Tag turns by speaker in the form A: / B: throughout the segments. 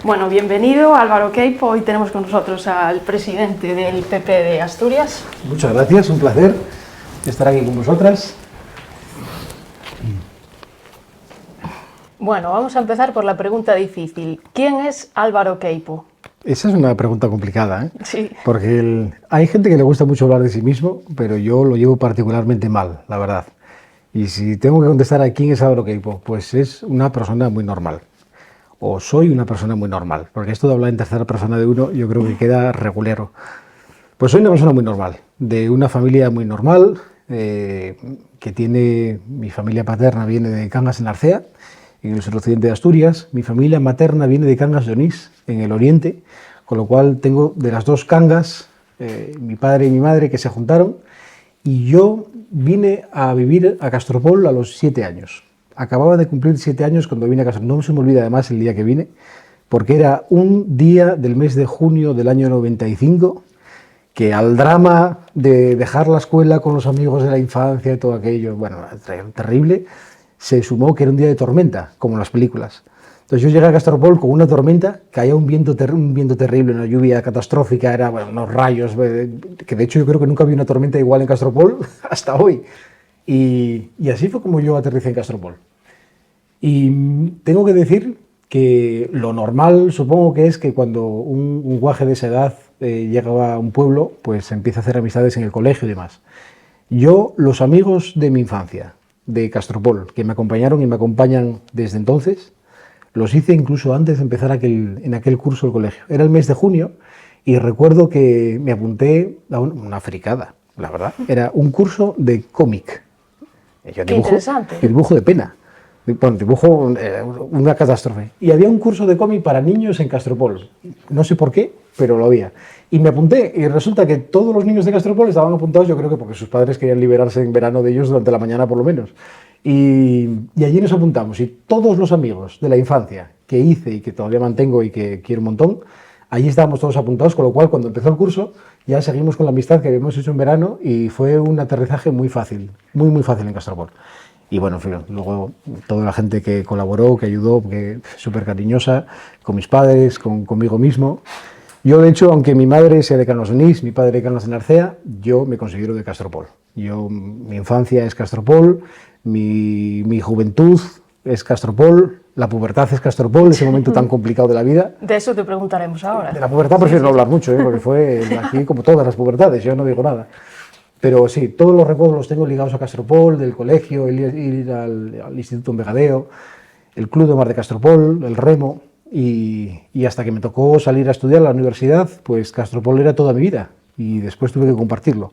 A: Bueno, bienvenido Álvaro Queipo. Hoy tenemos con nosotros al presidente del PP de Asturias.
B: Muchas gracias, un placer estar aquí con vosotras.
A: Bueno, vamos a empezar por la pregunta difícil. ¿Quién es Álvaro Queipo?
B: Esa es una pregunta complicada, ¿eh?
A: Sí.
B: Porque hay gente que le gusta mucho hablar de sí mismo, pero yo lo llevo particularmente mal, la verdad. Y si tengo que contestar a quién es Álvaro Queipo, pues es una persona muy normal. O soy una persona muy normal, porque esto de hablar en tercera persona de uno yo creo que queda regulero. Pues soy una persona muy normal, de una familia muy normal, que tiene, mi familia paterna viene de Cangas en Arcea, en el suroccidente de Asturias, mi familia materna viene de Cangas de Onís, en el oriente, con lo cual tengo de las dos Cangas, mi padre y mi madre que se juntaron, y yo vine a vivir a Castropol a los 7 años. Acababa de cumplir 7 años cuando vine a Castropol. No se me olvida además el día que vine, porque era un día del mes de junio del año 95, que al drama de dejar la escuela con los amigos de la infancia y todo aquello, bueno, terrible, se sumó que era un día de tormenta, como en las películas. Entonces yo llegué a Castropol con una tormenta, caía un viento terrible, una lluvia catastrófica, era bueno, unos rayos, que de hecho yo creo que nunca vi una tormenta igual en Castropol hasta hoy. Y así fue como yo aterricé en Castropol. Y tengo que decir que lo normal supongo que es que cuando un guaje de esa edad llega a un pueblo, pues empieza a hacer amistades en el colegio y demás. Yo, los amigos de mi infancia, de Castropol, que me acompañaron y me acompañan desde entonces, los hice incluso antes de empezar en aquel curso del colegio. Era el mes de junio y recuerdo que me apunté a una fricada, la verdad. Era un curso de cómic.
A: Qué interesante.
B: Y dibujo de pena. Bueno, dibujo una catástrofe. Y había un curso de cómic para niños en Castropol. No sé por qué, pero lo había. Y me apunté y resulta que todos los niños de Castropol estaban apuntados, yo creo que porque sus padres querían liberarse en verano de ellos durante la mañana por lo menos. Y allí nos apuntamos y todos los amigos de la infancia que hice y que todavía mantengo y que quiero un montón, allí estábamos todos apuntados, con lo cual cuando empezó el curso ya seguimos con la amistad que habíamos hecho en verano y fue un aterrizaje muy fácil, muy fácil en Castropol. Y bueno, luego toda la gente que colaboró, que ayudó, que súper cariñosa, con mis padres, conmigo mismo. Yo, de hecho, aunque mi madre sea de Cangas de Onís, mi padre de Cangas en Arcea, yo me considero de Castropol. Mi infancia es Castropol, mi juventud es Castropol, la pubertad es Castropol, ese momento tan complicado de la vida.
A: De eso te preguntaremos ahora.
B: De la pubertad prefiero no hablar mucho, porque fue aquí como todas las pubertades, yo no digo nada. Pero sí, todos los recuerdos los tengo ligados a Castropol, del colegio, ir al Instituto en Vegadeo, el Club de Mar de Castropol, el remo, y hasta que me tocó salir a estudiar a la universidad, pues Castropol era toda mi vida, y después tuve que compartirlo.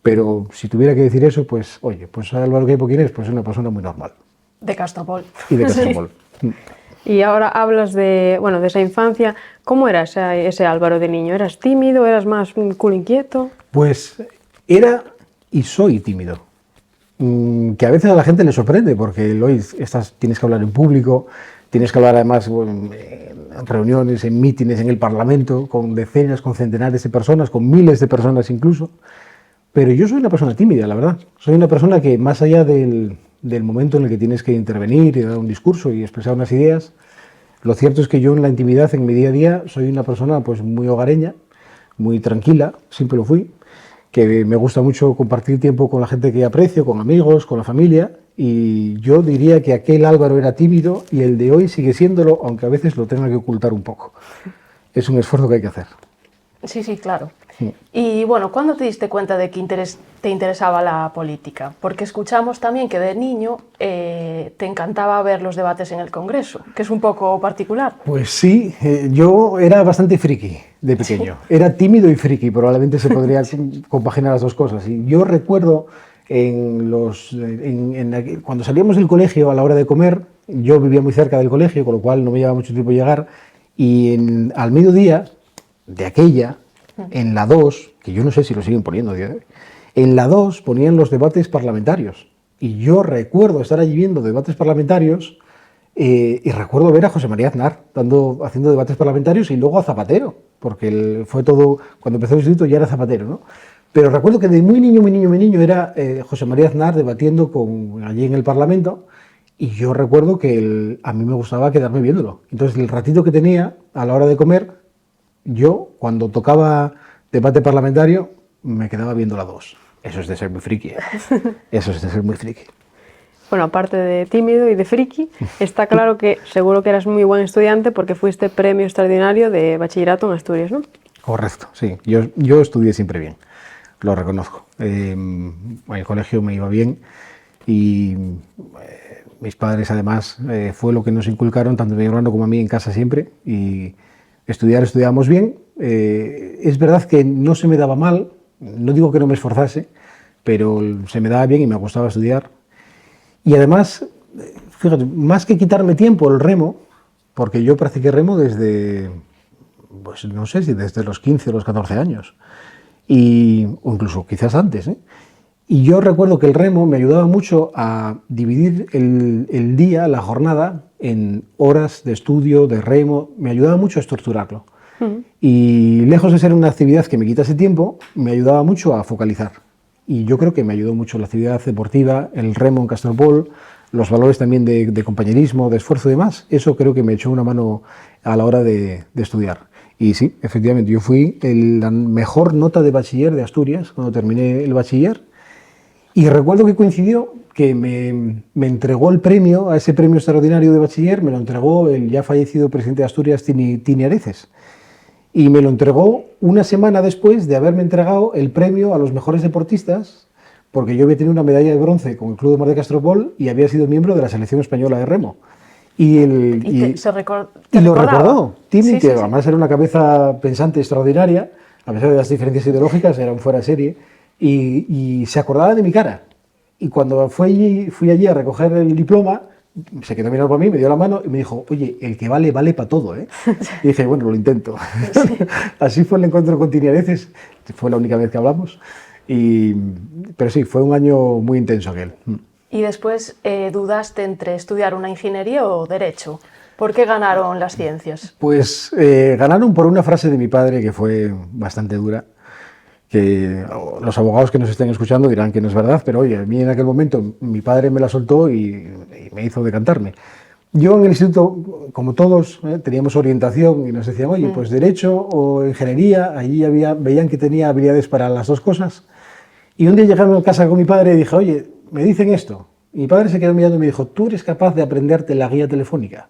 B: Pero si tuviera que decir eso, pues oye, pues Álvaro Queipo, ¿quién es? Pues es una persona muy normal.
A: De Castropol.
B: Y de Castropol. Sí.
C: Y ahora hablas de esa infancia. ¿Cómo era ese Álvaro de niño? ¿Eras tímido? ¿Eras más culo inquieto?
B: Pues era y soy tímido, que a veces a la gente le sorprende porque hoy tienes que hablar en público, tienes que hablar además en reuniones, en mítines, en el Parlamento, con decenas, con centenares de personas, con miles de personas incluso, pero yo soy una persona tímida, la verdad. Soy una persona que más allá del momento en el que tienes que intervenir y dar un discurso y expresar unas ideas, lo cierto es que yo en la intimidad, en mi día a día, soy una persona pues muy hogareña, muy tranquila, siempre lo fui, que me gusta mucho compartir tiempo con la gente que aprecio, con amigos, con la familia, y yo diría que aquel Álvaro era tímido y el de hoy sigue siéndolo, aunque a veces lo tenga que ocultar un poco. Es un esfuerzo que hay que hacer.
A: Sí, claro. Sí. Y bueno, ¿cuándo te diste cuenta de que te interesaba la política? Porque escuchamos también que de niño te encantaba ver los debates en el Congreso, que es un poco particular.
B: Pues sí, yo era bastante friki de pequeño. ¿Sí? Era tímido y friki, probablemente se podría compaginar las dos cosas. Y yo recuerdo cuando salíamos del colegio a la hora de comer, yo vivía muy cerca del colegio, con lo cual no me llevaba mucho tiempo llegar, y al mediodía de aquella, en la 2, que yo no sé si lo siguen poniendo, en la 2 ponían los debates parlamentarios. Y yo recuerdo estar allí viendo debates parlamentarios y recuerdo ver a José María Aznar haciendo debates parlamentarios y luego a Zapatero, porque fue todo, cuando empezó el instituto ya era Zapatero, ¿no? Pero recuerdo que de muy niño era José María Aznar debatiendo allí en el Parlamento Y yo recuerdo que a mí me gustaba quedarme viéndolo. Entonces, el ratito que tenía a la hora de comer, yo, cuando tocaba debate parlamentario, me quedaba viendo la 2. Eso es de ser muy friki, ¿eh? Eso es de ser muy friki.
C: Bueno, aparte de tímido y de friki, está claro que seguro que eras muy buen estudiante porque fuiste premio extraordinario de bachillerato en Asturias, ¿no?
B: Correcto, sí. Yo estudié siempre bien, lo reconozco. En el colegio me iba bien y mis padres además fue lo que nos inculcaron, tanto mi hermano como a mí en casa siempre, y estudiábamos bien. Es verdad que no se me daba mal, no digo que no me esforzase, pero se me daba bien y me gustaba estudiar. Y además, fíjate, más que quitarme tiempo el remo, porque yo practiqué remo desde, pues no sé si desde los 15 o los 14 años, o incluso quizás antes, ¿eh? Y yo recuerdo que el remo me ayudaba mucho a dividir el día, la jornada, en horas de estudio, de remo, me ayudaba mucho a estructurarlo. Y lejos de ser una actividad que me quitase tiempo, me ayudaba mucho a focalizar. Y yo creo que me ayudó mucho la actividad deportiva, el remo en Castropol, los valores también de compañerismo, de esfuerzo y demás. Eso creo que me echó una mano a la hora de estudiar. Y sí, efectivamente, yo fui la mejor nota de bachiller de Asturias cuando terminé el bachiller. Y recuerdo que coincidió que me entregó el premio, a ese premio extraordinario de bachiller, me lo entregó el ya fallecido presidente de Asturias, Tini Areces. Y me lo entregó una semana después de haberme entregado el premio a los mejores deportistas, porque yo había tenido una medalla de bronce con el Club de Mar de Castropol y había sido miembro de la selección española de remo.
A: ¿Te
B: lo recordó. Tini, que además era una cabeza pensante extraordinaria, a pesar de las diferencias ideológicas, era un fuera de serie, y se acordaba de mi cara. Y cuando fui allí a recoger el diploma, se quedó mirando para mí, me dio la mano y me dijo, oye, el que vale, vale para todo, ¿eh? Y dije, bueno, lo intento. Sí. Así fue el encuentro con Tini Areces, fue la única vez que hablamos, pero sí, fue un año muy intenso aquel.
A: Y después dudaste entre estudiar una ingeniería o derecho. ¿Por qué ganaron las ciencias?
B: Pues ganaron por una frase de mi padre que fue bastante dura, que los abogados que nos estén escuchando dirán que no es verdad, pero oye, a mí en aquel momento mi padre me la soltó y me hizo decantarme. Yo en el instituto, como todos, teníamos orientación y nos decían, oye, pues derecho o ingeniería, allí veían que tenía habilidades para las dos cosas. Y un día llegando a casa con mi padre y dije, oye, me dicen esto. Y mi padre se quedó mirando y me dijo, ¿tú eres capaz de aprenderte la guía telefónica?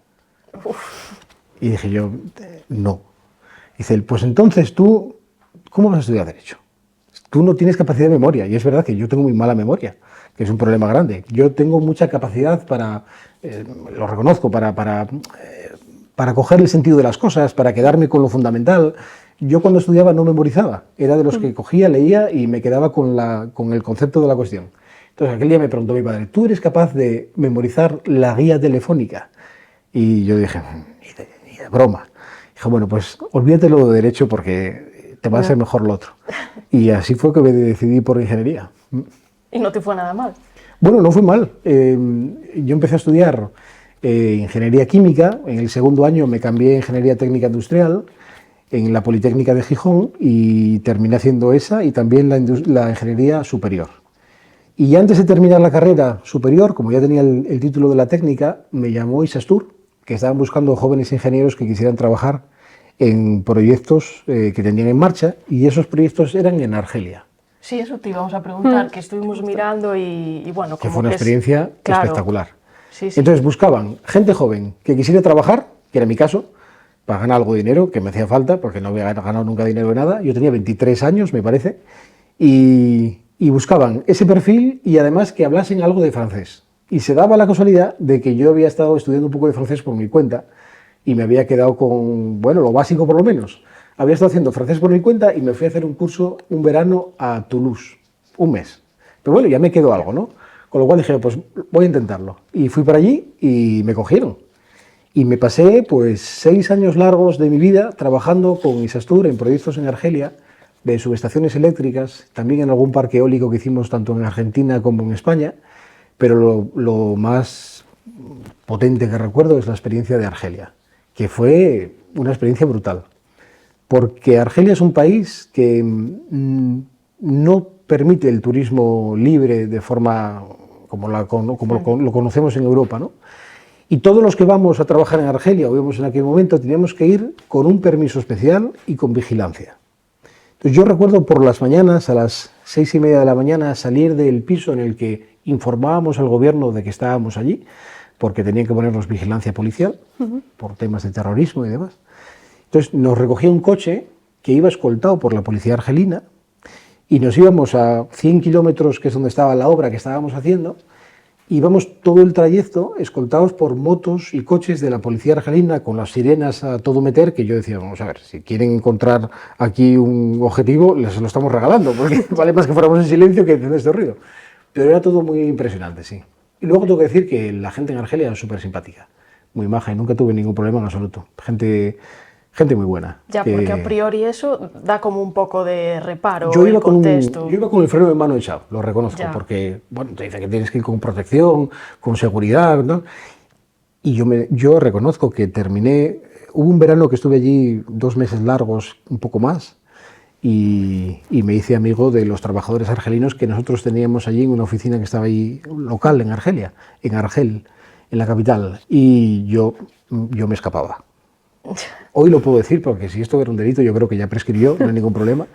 B: Uf. Y dije yo, no. Dice, pues entonces tú, ¿cómo vas a estudiar derecho? Tú no tienes capacidad de memoria, y es verdad que yo tengo muy mala memoria, que es un problema grande. Yo tengo mucha capacidad para, lo reconozco, para coger el sentido de las cosas, para quedarme con lo fundamental. Yo cuando estudiaba no memorizaba, era de los que cogía, leía y me quedaba con el concepto de la cuestión. Entonces aquel día me preguntó mi padre, ¿tú eres capaz de memorizar la guía telefónica? Y yo dije, ni de broma. Dije, bueno, pues olvídatelo de derecho porque te va a ser mejor lo otro. Y así fue que me decidí por ingeniería.
A: ¿Y no te fue nada mal?
B: Bueno, no fue mal. Yo empecé a estudiar ingeniería química, en el segundo año me cambié a ingeniería técnica industrial en la Politécnica de Gijón y terminé haciendo esa y también la ingeniería superior. Y antes de terminar la carrera superior, como ya tenía el título de la técnica, me llamó Isastur, que estaban buscando jóvenes ingenieros que quisieran trabajar en proyectos que tenían en marcha, y esos proyectos eran en Argelia.
A: Sí, eso te íbamos a preguntar, que estuvimos mirando y bueno...
B: Que fue una experiencia espectacular.
A: Sí, sí.
B: Entonces buscaban gente joven que quisiera trabajar, que era mi caso, para ganar algo de dinero, que me hacía falta, porque no había ganado nunca dinero de nada. Yo tenía 23 años, me parece, y buscaban ese perfil y además que hablasen algo de francés. Y se daba la casualidad de que yo había estado estudiando un poco de francés por mi cuenta, y me había quedado con, bueno, lo básico por lo menos. Había estado haciendo francés por mi cuenta y me fui a hacer un curso un verano a Toulouse, un mes. Pero bueno, ya me quedó algo, ¿no? Con lo cual dije, pues voy a intentarlo. Y fui para allí y me cogieron. Y me pasé pues 6 años largos de mi vida trabajando con Isastur en proyectos en Argelia, de subestaciones eléctricas, también en algún parque eólico que hicimos tanto en Argentina como en España, pero lo más potente que recuerdo es la experiencia de Argelia, que fue una experiencia brutal, porque Argelia es un país que no permite el turismo libre de forma lo conocemos en Europa, ¿no? Y todos los que vamos a trabajar en Argelia, o íbamos en aquel momento, teníamos que ir con un permiso especial y con vigilancia. Entonces yo recuerdo por las mañanas, a las 6:30 de la mañana, salir del piso en el que informábamos al gobierno de que estábamos allí, porque tenían que ponernos vigilancia policial, por temas de terrorismo y demás. Entonces nos recogía un coche que iba escoltado por la policía argelina y nos íbamos a 100 kilómetros, que es donde estaba la obra que estábamos haciendo, íbamos todo el trayecto escoltados por motos y coches de la policía argelina con las sirenas a todo meter, que yo decía, vamos a ver, si quieren encontrar aquí un objetivo, les lo estamos regalando, porque vale más que fuéramos en silencio que en este ruido. Pero era todo muy impresionante, sí. Y luego tengo que decir que la gente en Argelia era súper simpática, muy maja, y nunca tuve ningún problema en absoluto. Gente muy buena.
A: Ya, porque a priori eso da como un poco de reparo
B: Yo
A: el
B: iba
A: contexto.
B: yo iba con el freno de mano echado, lo reconozco,
A: Ya.
B: porque bueno, te dicen que tienes que ir con protección, con seguridad, ¿no? Y yo reconozco que hubo un verano que estuve allí 2 meses largos, un poco más, y me hice amigo de los trabajadores argelinos que nosotros teníamos allí en una oficina que estaba ahí local en Argelia, en Argel, en la capital, y yo me escapaba. Hoy lo puedo decir porque si esto era un delito yo creo que ya prescribió, no hay ningún problema,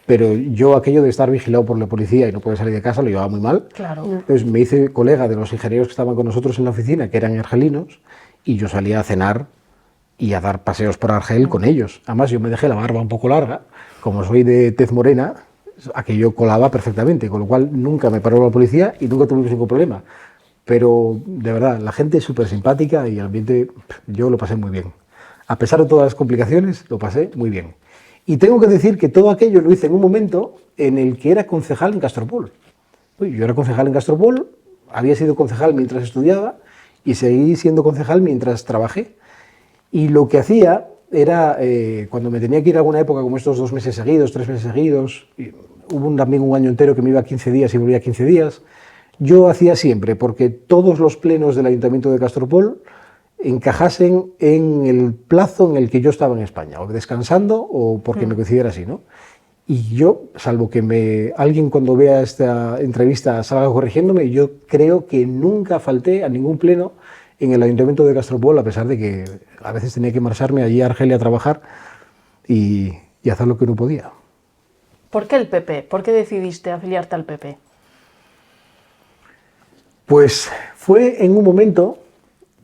B: pero yo aquello de estar vigilado por la policía y no poder salir de casa lo llevaba muy mal.
A: Claro.
B: Entonces me hice colega de los ingenieros que estaban con nosotros en la oficina, que eran argelinos, y yo salía a cenar y a dar paseos por Argel con ellos. Además yo me dejé la barba un poco larga, como soy de tez morena, aquello colaba perfectamente, con lo cual nunca me paró la policía y nunca tuvimos ningún problema. Pero de verdad, la gente es súper simpática y el ambiente, yo lo pasé muy bien. A pesar de todas las complicaciones, lo pasé muy bien. Y tengo que decir que todo aquello lo hice en un momento en el que era concejal en Castropol. Yo era concejal en Castropol, había sido concejal mientras estudiaba y seguí siendo concejal mientras trabajé. Y lo que hacía era, cuando me tenía que ir a alguna época, como estos 2 meses seguidos, 3 meses seguidos, hubo también un año entero que me iba 15 días y volvía 15 días, yo hacía siempre, porque todos los plenos del Ayuntamiento de Castropol encajasen en el plazo en el que yo estaba en España, o descansando o porque me coincidiera así, ¿no? Y yo, salvo que alguien cuando vea esta entrevista salga corrigiéndome, yo creo que nunca falté a ningún pleno en el Ayuntamiento de Castropol, a pesar de que a veces tenía que marcharme allí a Argelia a trabajar y hacer lo que no podía.
A: ¿Por qué el PP? ¿Por qué decidiste afiliarte al PP?
B: Pues fue en un momento,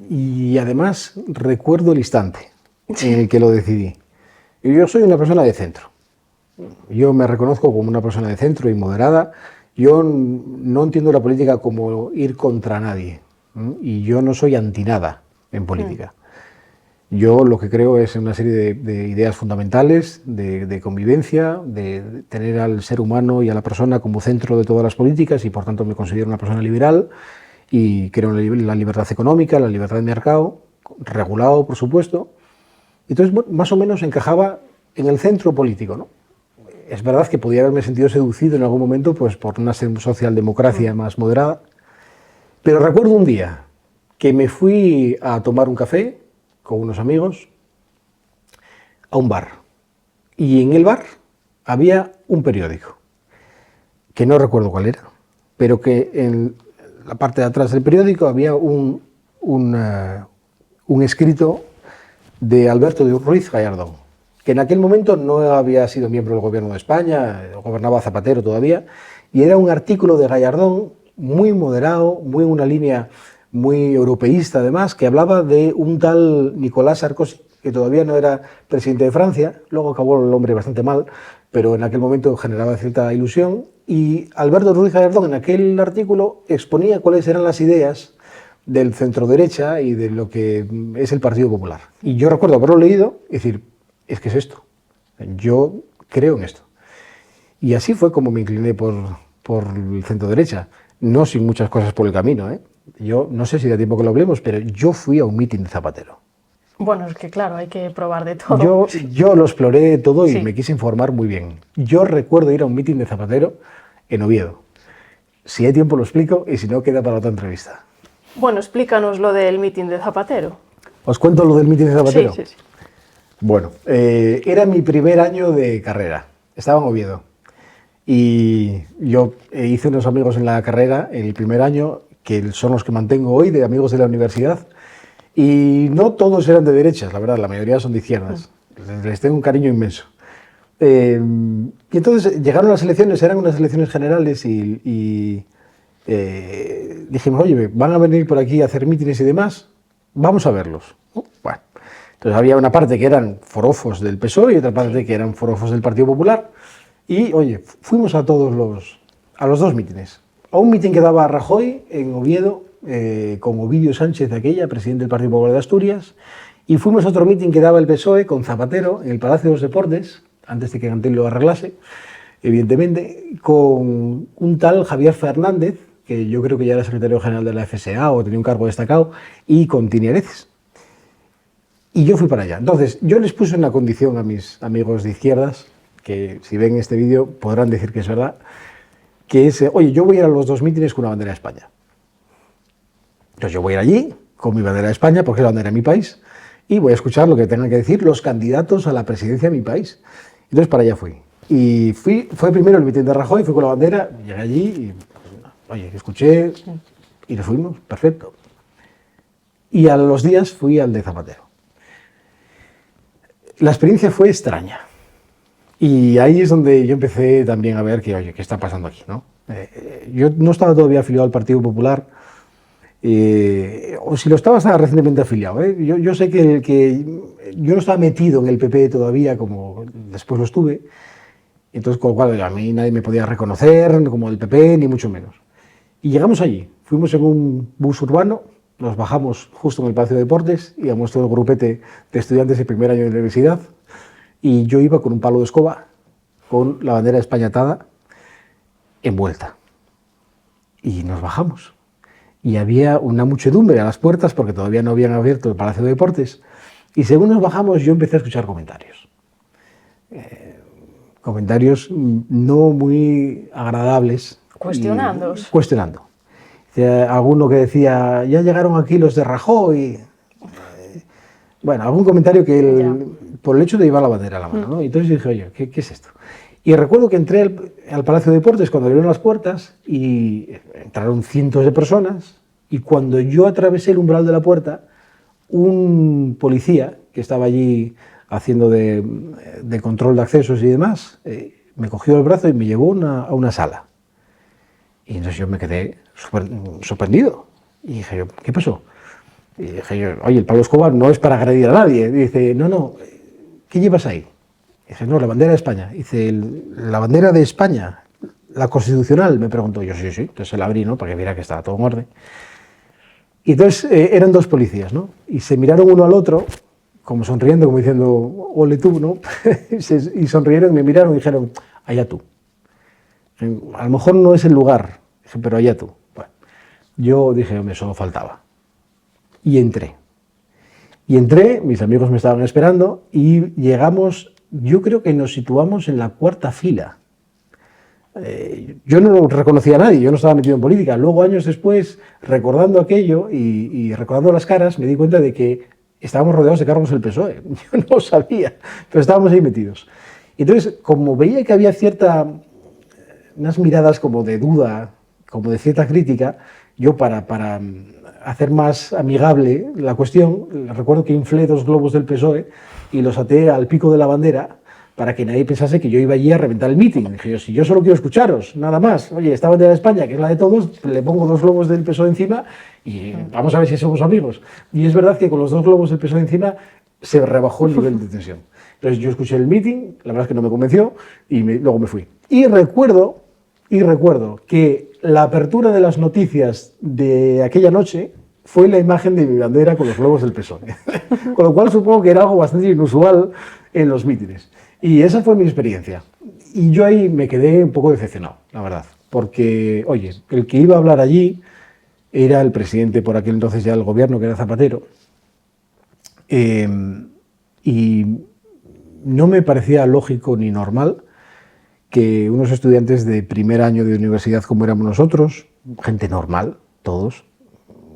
B: y además recuerdo el instante en el que lo decidí. Yo soy una persona de centro. Yo me reconozco como una persona de centro y moderada. Yo no entiendo la política como ir contra nadie. Y yo no soy anti nada en política. Yo lo que creo es una serie de ideas fundamentales, de convivencia, de tener al ser humano y a la persona como centro de todas las políticas y por tanto me considero una persona liberal y creo en la libertad económica, la libertad de mercado, regulado por supuesto. Entonces más o menos encajaba en el centro político, ¿no? Es verdad que podía haberme sentido seducido en algún momento pues, por una socialdemocracia más moderada, pero recuerdo un día que me fui a tomar un café con unos amigos a un bar. Y en el bar había un periódico, que no recuerdo cuál era, pero que en la parte de atrás del periódico había un escrito de Alberto Ruiz Gallardón, que en aquel momento no había sido miembro del gobierno de España, gobernaba Zapatero todavía, y era un artículo de Gallardón muy moderado, muy en una línea muy europeísta además, que hablaba de un tal Nicolás Sarkozy, que todavía no era presidente de Francia, luego acabó el hombre bastante mal, pero en aquel momento generaba cierta ilusión, y Alberto Ruiz Gallardón en aquel artículo exponía cuáles eran las ideas del centro derecha y de lo que es el Partido Popular. Y yo recuerdo haberlo leído y decir, es que es esto, yo creo en esto. Y así fue como me incliné por el centro derecha, no sin muchas cosas por el camino, ¿eh? Yo no sé si da tiempo que lo hablemos, pero yo fui a un mitin de Zapatero.
A: Bueno, es que claro, hay que probar de todo.
B: Yo lo exploré todo y
A: Sí.
B: me quise informar muy bien. Yo recuerdo ir a un mitin de Zapatero en Oviedo. Si hay tiempo lo explico y si no queda para otra entrevista.
A: Bueno, explícanos lo del mitin de Zapatero.
B: ¿Os cuento lo del mitin de Zapatero?
C: Sí, sí, sí.
B: Bueno, era mi primer año de carrera. Estaba en Oviedo. Y yo hice unos amigos en la carrera en el primer año que son los que mantengo hoy, de amigos de la universidad, y no todos eran de derechas, la verdad, la mayoría son de izquierdas. Les tengo un cariño inmenso. Y entonces llegaron las elecciones, eran unas elecciones generales y dijimos, oye, van a venir por aquí a hacer mítines y demás, vamos a verlos. Bueno, entonces había una parte que eran forofos del PSOE y otra parte que eran forofos del Partido Popular y, oye, fuimos a los dos mítines. A un mítin que daba Rajoy en Oviedo, con Ovidio Sánchez de aquella, presidente del Partido Popular de Asturias, y fuimos a otro mítin que daba el PSOE con Zapatero en el Palacio de los Deportes, antes de que Gantel lo arreglase, evidentemente, con un tal Javier Fernández, que yo creo que ya era secretario general de la FSA o tenía un cargo destacado, y con Tini Areces. Y yo fui para allá. Entonces, yo les puse una condición a mis amigos de izquierdas, que si ven este vídeo podrán decir que es verdad, que es, oye, yo voy a ir a los dos mítines con una bandera de España. Entonces yo voy a ir allí con mi bandera de España, porque es la bandera de mi país, y voy a escuchar lo que tengan que decir los candidatos a la presidencia de mi país. Entonces para allá fui. Y fue primero el mitin de Rajoy, fui con la bandera, llegué allí y, oye, escuché y nos fuimos, perfecto. Y a los días fui al de Zapatero. La experiencia fue extraña. Y ahí es donde yo empecé también a ver que, oye, ¿qué está pasando aquí, no? Yo no estaba todavía afiliado al Partido Popular, o si lo estaba recientemente afiliado. Yo sé que yo no estaba metido en el PP todavía, como después lo estuve, entonces con lo cual a mí nadie me podía reconocer como el PP, ni mucho menos. Y llegamos allí, fuimos en un bus urbano, nos bajamos justo en el Palacio de Deportes, íbamos todo el grupete de estudiantes de primer año de la universidad, y yo iba con un palo de escoba, con la bandera de España atada, envuelta. Y nos bajamos. Y había una muchedumbre a las puertas, porque todavía no habían abierto el Palacio de Deportes, y según nos bajamos yo empecé a escuchar comentarios. Comentarios no muy agradables.
A: Cuestionándoos.
B: Cuestionando. Alguno que decía, ya llegaron aquí los de Rajoy. Bueno, algún comentario que por el hecho de llevar la bandera a la mano, ¿no? Y entonces dije, oye, ¿qué es esto? Y recuerdo que entré al Palacio de Deportes cuando abrieron las puertas y entraron cientos de personas, y cuando yo atravesé el umbral de la puerta, un policía que estaba allí haciendo de control de accesos y demás, me cogió el brazo y me llevó a una sala. Y entonces yo me quedé sorprendido. Y dije yo, ¿qué pasó? Y dije yo, oye, el Pablo Escobar no es para agredir a nadie. Y dice, no, ¿qué llevas ahí? Y dije, no, la bandera de España. Y dice, ¿la bandera de España? ¿La constitucional? Me preguntó yo, sí. Entonces se la abrí, ¿no? Para que viera que estaba todo en orden. Y entonces eran dos policías, ¿no? Y se miraron uno al otro, como sonriendo, como diciendo, ole tú, ¿no? Y sonrieron y me miraron y dijeron, allá tú. A lo mejor no es el lugar, pero allá tú. Bueno, yo dije, hombre, solo faltaba. Y entré, mis amigos me estaban esperando y llegamos, yo creo que nos situamos en la cuarta fila. Yo no reconocía a nadie, yo no estaba metido en política. Luego, años después, recordando aquello y recordando las caras, me di cuenta de que estábamos rodeados de cargos del PSOE. Yo no sabía, pero estábamos ahí metidos. Entonces, como veía que había unas miradas como de duda, como de cierta crítica, yo para hacer más amigable la cuestión, recuerdo que inflé 2 globos del PSOE y los até al pico de la bandera para que nadie pensase que yo iba allí a reventar el mitin. Dije yo, si yo solo quiero escucharos, nada más. Oye, esta bandera de España, que es la de todos, le pongo 2 globos del PSOE encima y vamos a ver si somos amigos. Y es verdad que con los 2 globos del PSOE encima se rebajó el nivel de tensión. Entonces yo escuché el mitin, la verdad es que no me convenció y luego me fui. Y recuerdo que la apertura de las noticias de aquella noche fue la imagen de mi bandera con los globos del PSOE. Con lo cual supongo que era algo bastante inusual en los mítines. Y esa fue mi experiencia. Y yo ahí me quedé un poco decepcionado, la verdad. Porque, oye, el que iba a hablar allí era el presidente por aquel entonces ya del gobierno, que era Zapatero. Y no me parecía lógico ni normal que unos estudiantes de primer año de universidad como éramos nosotros, gente normal, todos,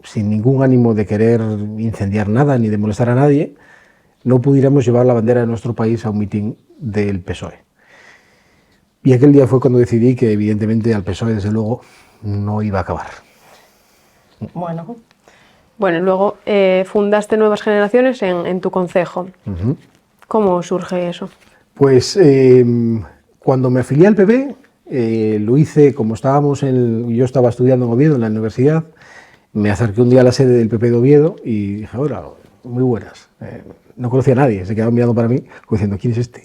B: sin ningún ánimo de querer incendiar nada ni de molestar a nadie, no pudiéramos llevar la bandera de nuestro país a un mitin del PSOE. Y aquel día fue cuando decidí que evidentemente al PSOE, desde luego, no iba a acabar.
A: Bueno,
C: Bueno, y luego fundaste Nuevas Generaciones en tu concejo. ¿Cómo surge eso?
B: Pues cuando me afilié al PP, lo hice como yo estaba estudiando en Oviedo, en la universidad, me acerqué un día a la sede del PP de Oviedo y dije, hola, muy buenas. No conocía a nadie, se quedaban mirando para mí, como diciendo, ¿quién es este?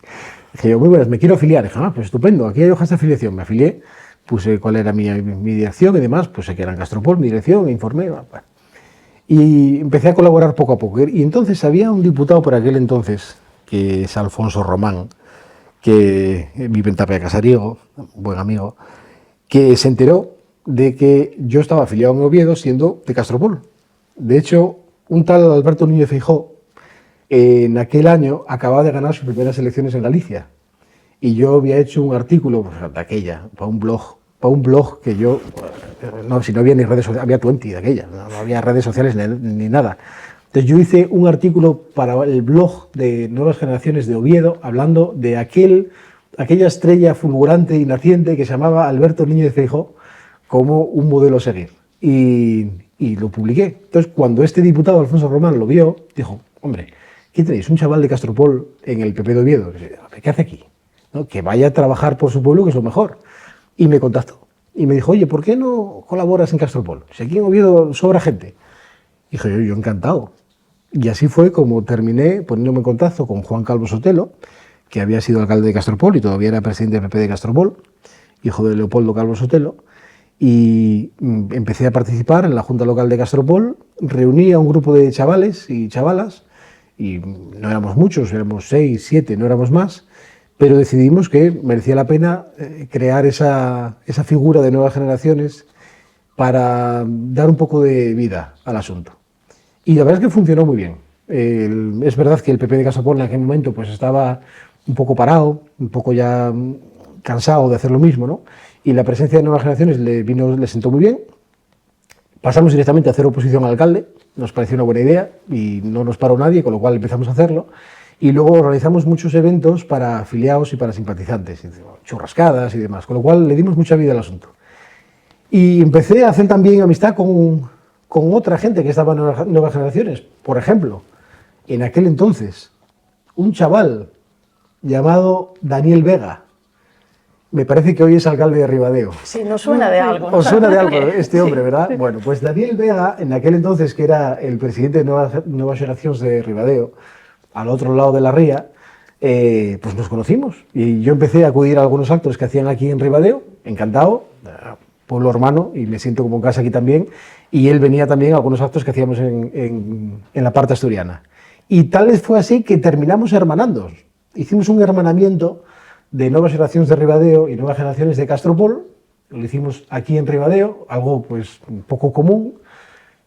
B: Dije yo, muy buenas, me quiero afiliar. Dije, pues estupendo, aquí hay hojas de afiliación. Me afilié, puse cuál era mi dirección y demás, puse que era en Castropol, mi dirección, e informé. Bueno. Y empecé a colaborar poco a poco. Y entonces había un diputado por aquel entonces, que es Alfonso Román, que vive en Tapia de Casariego, un buen amigo, que se enteró de que yo estaba afiliado en Oviedo siendo de Castropol. De hecho, un tal Alberto Núñez Feijóo, en aquel año acababa de ganar sus primeras elecciones en Galicia. Y yo había hecho un artículo de aquella, para un blog que yo, si no había ni redes sociales, había 20 de aquella, no había redes sociales ni nada. Entonces yo hice un artículo para el blog de Nuevas Generaciones de Oviedo, hablando de aquella estrella fulgurante y naciente que se llamaba Alberto Núñez Feijóo como un modelo a seguir. Y lo publiqué. Entonces cuando este diputado, Alfonso Román, lo vio, dijo, hombre, ¿qué tenéis? Un chaval de Castropol en el PP de Oviedo. ¿Qué hace aquí? ¿No? Que vaya a trabajar por su pueblo, que es lo mejor. Y me contactó. Y me dijo, oye, ¿por qué no colaboras en Castropol? Si aquí en Oviedo sobra gente. Y dije, yo encantado. Y así fue como terminé poniéndome en contacto con Juan Calvo Sotelo, que había sido alcalde de Castropol y todavía era presidente del PP de Castropol, hijo de Leopoldo Calvo Sotelo, y empecé a participar en la Junta Local de Castropol, reuní a un grupo de chavales y chavalas, y no éramos muchos, éramos 6, 7, no éramos más, pero decidimos que merecía la pena crear esa figura de Nuevas Generaciones para dar un poco de vida al asunto. Y la verdad es que funcionó muy bien. Es verdad que el PP de Castropol en aquel momento pues estaba un poco parado, un poco ya cansado de hacer lo mismo, ¿no? Y la presencia de Nuevas Generaciones le sentó muy bien. Pasamos directamente a hacer oposición al alcalde, nos pareció una buena idea y no nos paró nadie, con lo cual empezamos a hacerlo. Y luego organizamos muchos eventos para afiliados y para simpatizantes, churrascadas y demás, con lo cual le dimos mucha vida al asunto. Y empecé a hacer también amistad con otra gente que estaba en Nuevas Generaciones. Por ejemplo, en aquel entonces, un chaval llamado Daniel Vega. Me parece que hoy es alcalde de Ribadeo.
A: sí, nos suena de algo.
B: Os suena de algo este hombre, ¿verdad? Bueno, pues Daniel Vega, en aquel entonces, que era el presidente de Nuevas Generaciones de Ribadeo, al otro lado de la ría, pues nos conocimos. Y yo empecé a acudir a algunos actos que hacían aquí en Ribadeo, encantado, pueblo hermano, y me siento como en casa aquí también. Y él venía también a algunos actos que hacíamos en la parte asturiana. Y tal vez fue así que terminamos hermanándonos. Hicimos un hermanamiento de Nuevas Generaciones de Ribadeo y Nuevas Generaciones de Castropol. Lo hicimos aquí en Ribadeo, algo pues un poco común,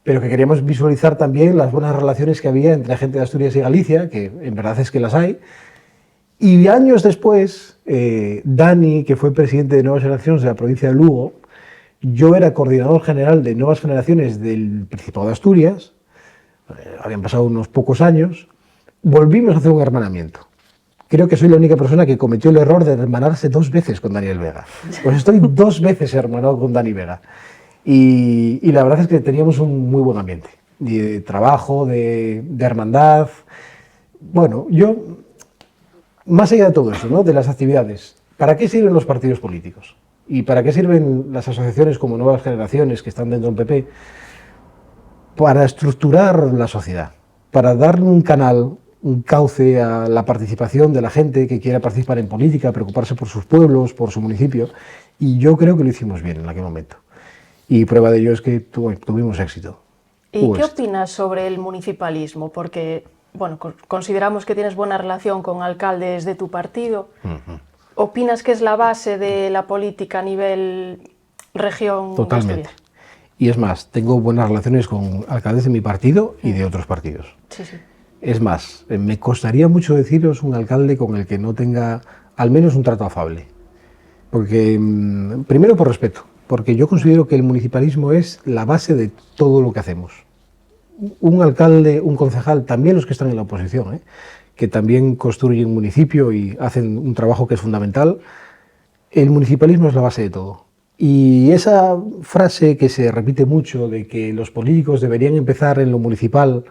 B: pero que queríamos visualizar también las buenas relaciones que había entre la gente de Asturias y Galicia, que en verdad es que las hay. Y años después, Dani, que fue presidente de Nuevas Generaciones de la provincia de Lugo, yo era coordinador general de Nuevas Generaciones del Principado de Asturias, habían pasado unos pocos años, volvimos a hacer un hermanamiento. Creo que soy la única persona que cometió el error de hermanarse 2 veces con Daniel Vega. Pues estoy 2 veces hermanado con Dani Vega. Y la verdad es que teníamos un muy buen ambiente, de trabajo, de hermandad. Bueno, yo, más allá de todo eso, ¿no?, de las actividades, ¿para qué sirven los partidos políticos? ¿Y para qué sirven las asociaciones como Nuevas Generaciones que están dentro del PP? Para estructurar la sociedad, para darle un canal, un cauce a la participación de la gente que quiera participar en política, preocuparse por sus pueblos, por su municipio, y yo creo que lo hicimos bien en aquel momento. Y prueba de ello es que tuvimos éxito.
A: ¿Y qué opinas sobre el municipalismo? Porque, bueno, consideramos que tienes buena relación con alcaldes de tu partido. ¿Opinas que es la base de la política a nivel región?
B: Totalmente. Y es más, tengo buenas relaciones con alcaldes de mi partido y de otros partidos.
A: Sí, sí.
B: Es más, me costaría mucho deciros un alcalde con el que no tenga al menos un trato afable. Porque, primero por respeto, porque yo considero que el municipalismo es la base de todo lo que hacemos. Un alcalde, un concejal, también los que están en la oposición, que también construyen un municipio y hacen un trabajo que es fundamental, el municipalismo es la base de todo. Y esa frase que se repite mucho de que los políticos deberían empezar en lo municipal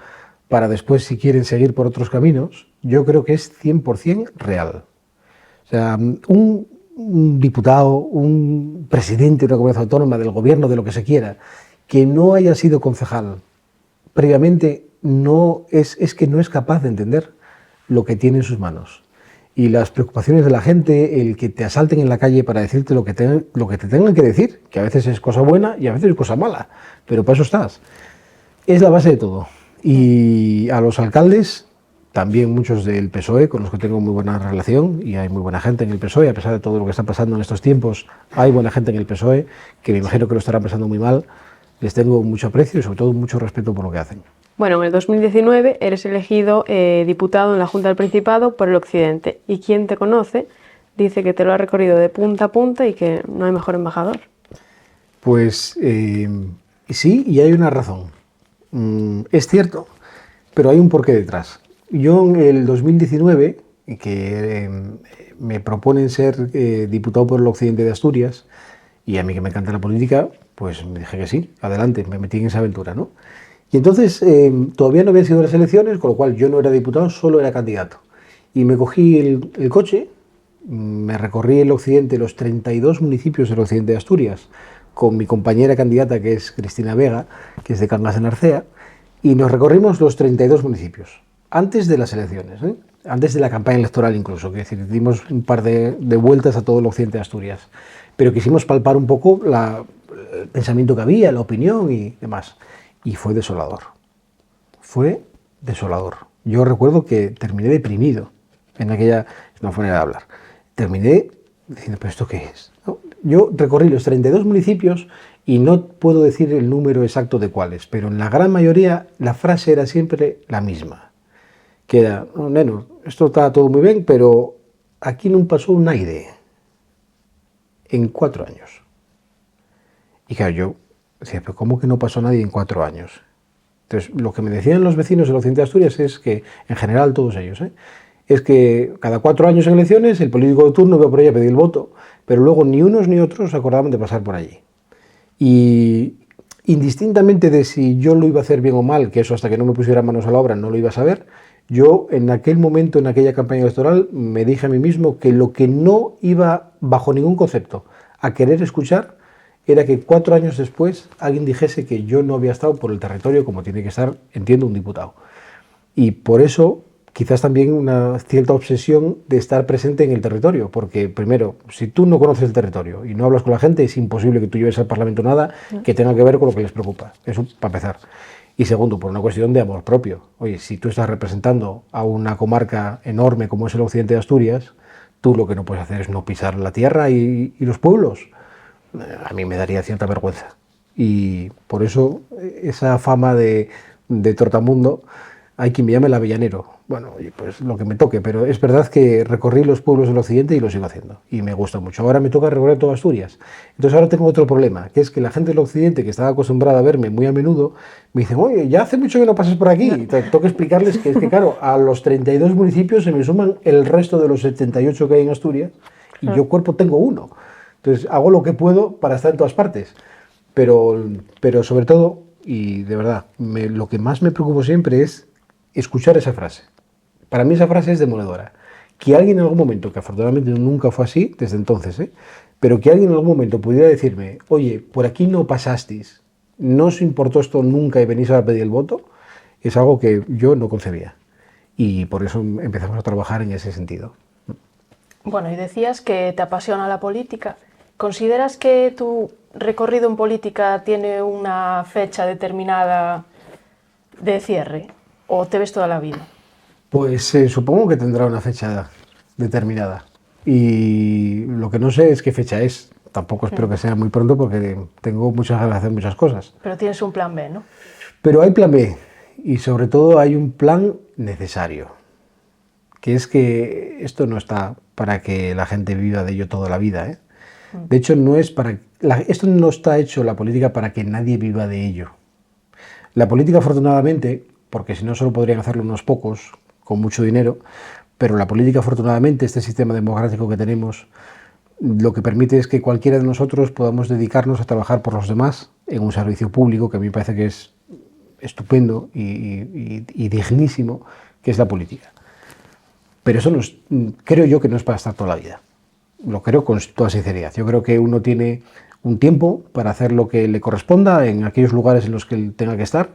B: para después, si quieren, seguir por otros caminos, yo creo que es 100% real. O sea, un diputado, un presidente de una comunidad autónoma, del gobierno, de lo que se quiera, que no haya sido concejal previamente, es que no es capaz de entender lo que tiene en sus manos. Y las preocupaciones de la gente, el que te asalten en la calle para decirte lo que te tengan que decir, que a veces es cosa buena y a veces es cosa mala, pero para eso estás. Es la base de todo. Y a los alcaldes, también muchos del PSOE, con los que tengo muy buena relación, y hay muy buena gente en el PSOE, a pesar de todo lo que está pasando en estos tiempos, hay buena gente en el PSOE, que me imagino que lo estarán pasando muy mal. Les tengo mucho aprecio y sobre todo mucho respeto por lo que hacen.
C: Bueno, en el 2019 eres elegido diputado en la Junta del Principado por el Occidente, y quien te conoce dice que te lo ha recorrido de punta a punta y que no hay mejor embajador.
B: Pues sí, y hay una razón. Es cierto, pero hay un porqué detrás. Yo en el 2019, que me proponen ser diputado por el Occidente de Asturias, y a mí que me encanta la política, pues me dije que sí, adelante, me metí en esa aventura, ¿no? Y entonces todavía no habían sido las elecciones, con lo cual yo no era diputado, solo era candidato. Y me cogí el coche, me recorrí el occidente, los 32 municipios del occidente de Asturias, con mi compañera candidata, que es Cristina Vega, que es de Cangas de Narcea, y nos recorrimos los 32 municipios, antes de las elecciones, antes de la campaña electoral incluso, que es decir, dimos un par de vueltas a todo el occidente de Asturias, pero quisimos palpar un poco el pensamiento que había, la opinión y demás. Y fue desolador. Fue desolador. Yo recuerdo que terminé deprimido en aquella... No fue nada de hablar. Terminé diciendo, ¿pero esto qué es? ¿No? Yo recorrí los 32 municipios y no puedo decir el número exacto de cuáles, pero en la gran mayoría la frase era siempre la misma. Que era, no, neno, esto está todo muy bien, pero aquí no pasó un aire en 4 años. Y claro, yo decía, pero ¿cómo que no pasó nadie en 4 años? Entonces, lo que me decían los vecinos del occidente de Asturias es que, en general, todos ellos, es que cada 4 años en elecciones el político de turno iba por ahí a pedir el voto, pero luego ni unos ni otros se acordaban de pasar por allí. Y indistintamente de si yo lo iba a hacer bien o mal, que eso hasta que no me pusiera manos a la obra no lo iba a saber, yo en aquel momento, en aquella campaña electoral, me dije a mí mismo que lo que no iba bajo ningún concepto a querer escuchar era que 4 años después alguien dijese que yo no había estado por el territorio como tiene que estar, entiendo, un diputado. Y por eso quizás también una cierta obsesión de estar presente en el territorio, porque primero, si tú no conoces el territorio y no hablas con la gente, es imposible que tú lleves al Parlamento nada que tenga que ver con lo que les preocupa. Eso para empezar. Y segundo, por una cuestión de amor propio. Oye, si tú estás representando a una comarca enorme como es el occidente de Asturias, tú lo que no puedes hacer es no pisar la tierra y los pueblos. A mí me daría cierta vergüenza. Y por eso esa fama de tortamundo, hay quien me llame el avellanero. Bueno, pues lo que me toque, pero es verdad que recorrí los pueblos del occidente y lo sigo haciendo. Y me gusta mucho. Ahora me toca recorrer toda Asturias. Entonces ahora tengo otro problema, que es que la gente del occidente, que estaba acostumbrada a verme muy a menudo, me dicen, oye, ya hace mucho que no pasas por aquí. Y tengo que explicarles que es que, claro, a los 32 municipios se me suman el resto de los 78 que hay en Asturias y yo cuerpo tengo uno. Entonces hago lo que puedo para estar en todas partes. Pero sobre todo, y de verdad, lo que más me preocupa siempre es escuchar esa frase. Para mí esa frase es demoledora. Que alguien en algún momento, que afortunadamente nunca fue así desde entonces, pero que alguien en algún momento pudiera decirme, oye, por aquí no pasasteis, no os importó esto nunca y venís a pedir el voto, es algo que yo no concebía. Y por eso empezamos a trabajar en ese sentido.
A: Bueno, y decías que te apasiona la política. ¿Consideras que tu recorrido en política tiene una fecha determinada de cierre o te ves toda la vida?
B: Pues supongo que tendrá una fecha determinada. Y lo que no sé es qué fecha es. Tampoco espero que sea muy pronto porque tengo muchas ganas de hacer muchas cosas.
A: Pero tienes un plan B, ¿no?
B: Pero hay plan B y sobre todo hay un plan necesario. Que es que esto no está para que la gente viva de ello toda la vida, De hecho, esto no está hecho la política para que nadie viva de ello. La política, afortunadamente, porque si no solo podrían hacerlo unos pocos, con mucho dinero, pero la política, afortunadamente, este sistema democrático que tenemos, lo que permite es que cualquiera de nosotros podamos dedicarnos a trabajar por los demás en un servicio público que a mí me parece que es estupendo y dignísimo, que es la política. Pero eso creo yo que no es para estar toda la vida. Lo creo con toda sinceridad. Yo creo que uno tiene un tiempo para hacer lo que le corresponda en aquellos lugares en los que él tenga que estar,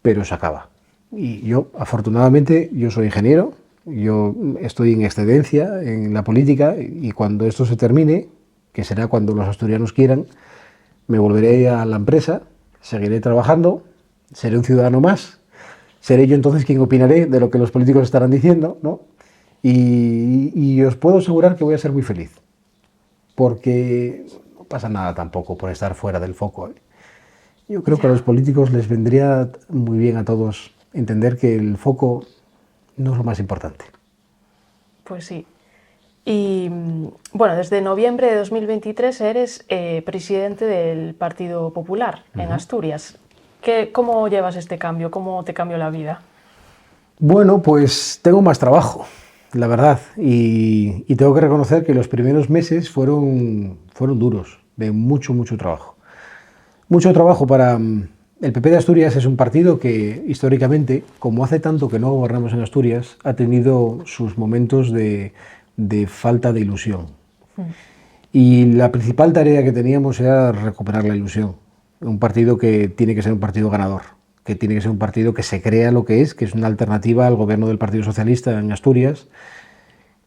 B: pero se acaba. Y yo, afortunadamente, yo soy ingeniero, yo estoy en excedencia en la política y cuando esto se termine, que será cuando los asturianos quieran, me volveré a la empresa, seguiré trabajando, seré un ciudadano más, seré yo entonces quien opinaré de lo que los políticos estarán diciendo, ¿no? Y os puedo asegurar que voy a ser muy feliz, porque no pasa nada tampoco por estar fuera del foco. Yo creo que a los políticos les vendría muy bien a todos entender que el foco no es lo más importante.
A: Pues sí. Y bueno, desde noviembre de 2023 eres presidente del Partido Popular en Asturias. ¿Cómo llevas este cambio? ¿Cómo te cambió la vida?
B: Bueno, pues tengo más trabajo, la verdad, y tengo que reconocer que los primeros meses fueron duros, de mucho trabajo. Mucho trabajo para... El PP de Asturias es un partido que históricamente, como hace tanto que no gobernamos en Asturias, ha tenido sus momentos de falta de ilusión. Y la principal tarea que teníamos era recuperar la ilusión. Un partido que tiene que ser un partido ganador, que tiene que ser un partido que se crea lo que es una alternativa al gobierno del Partido Socialista en Asturias,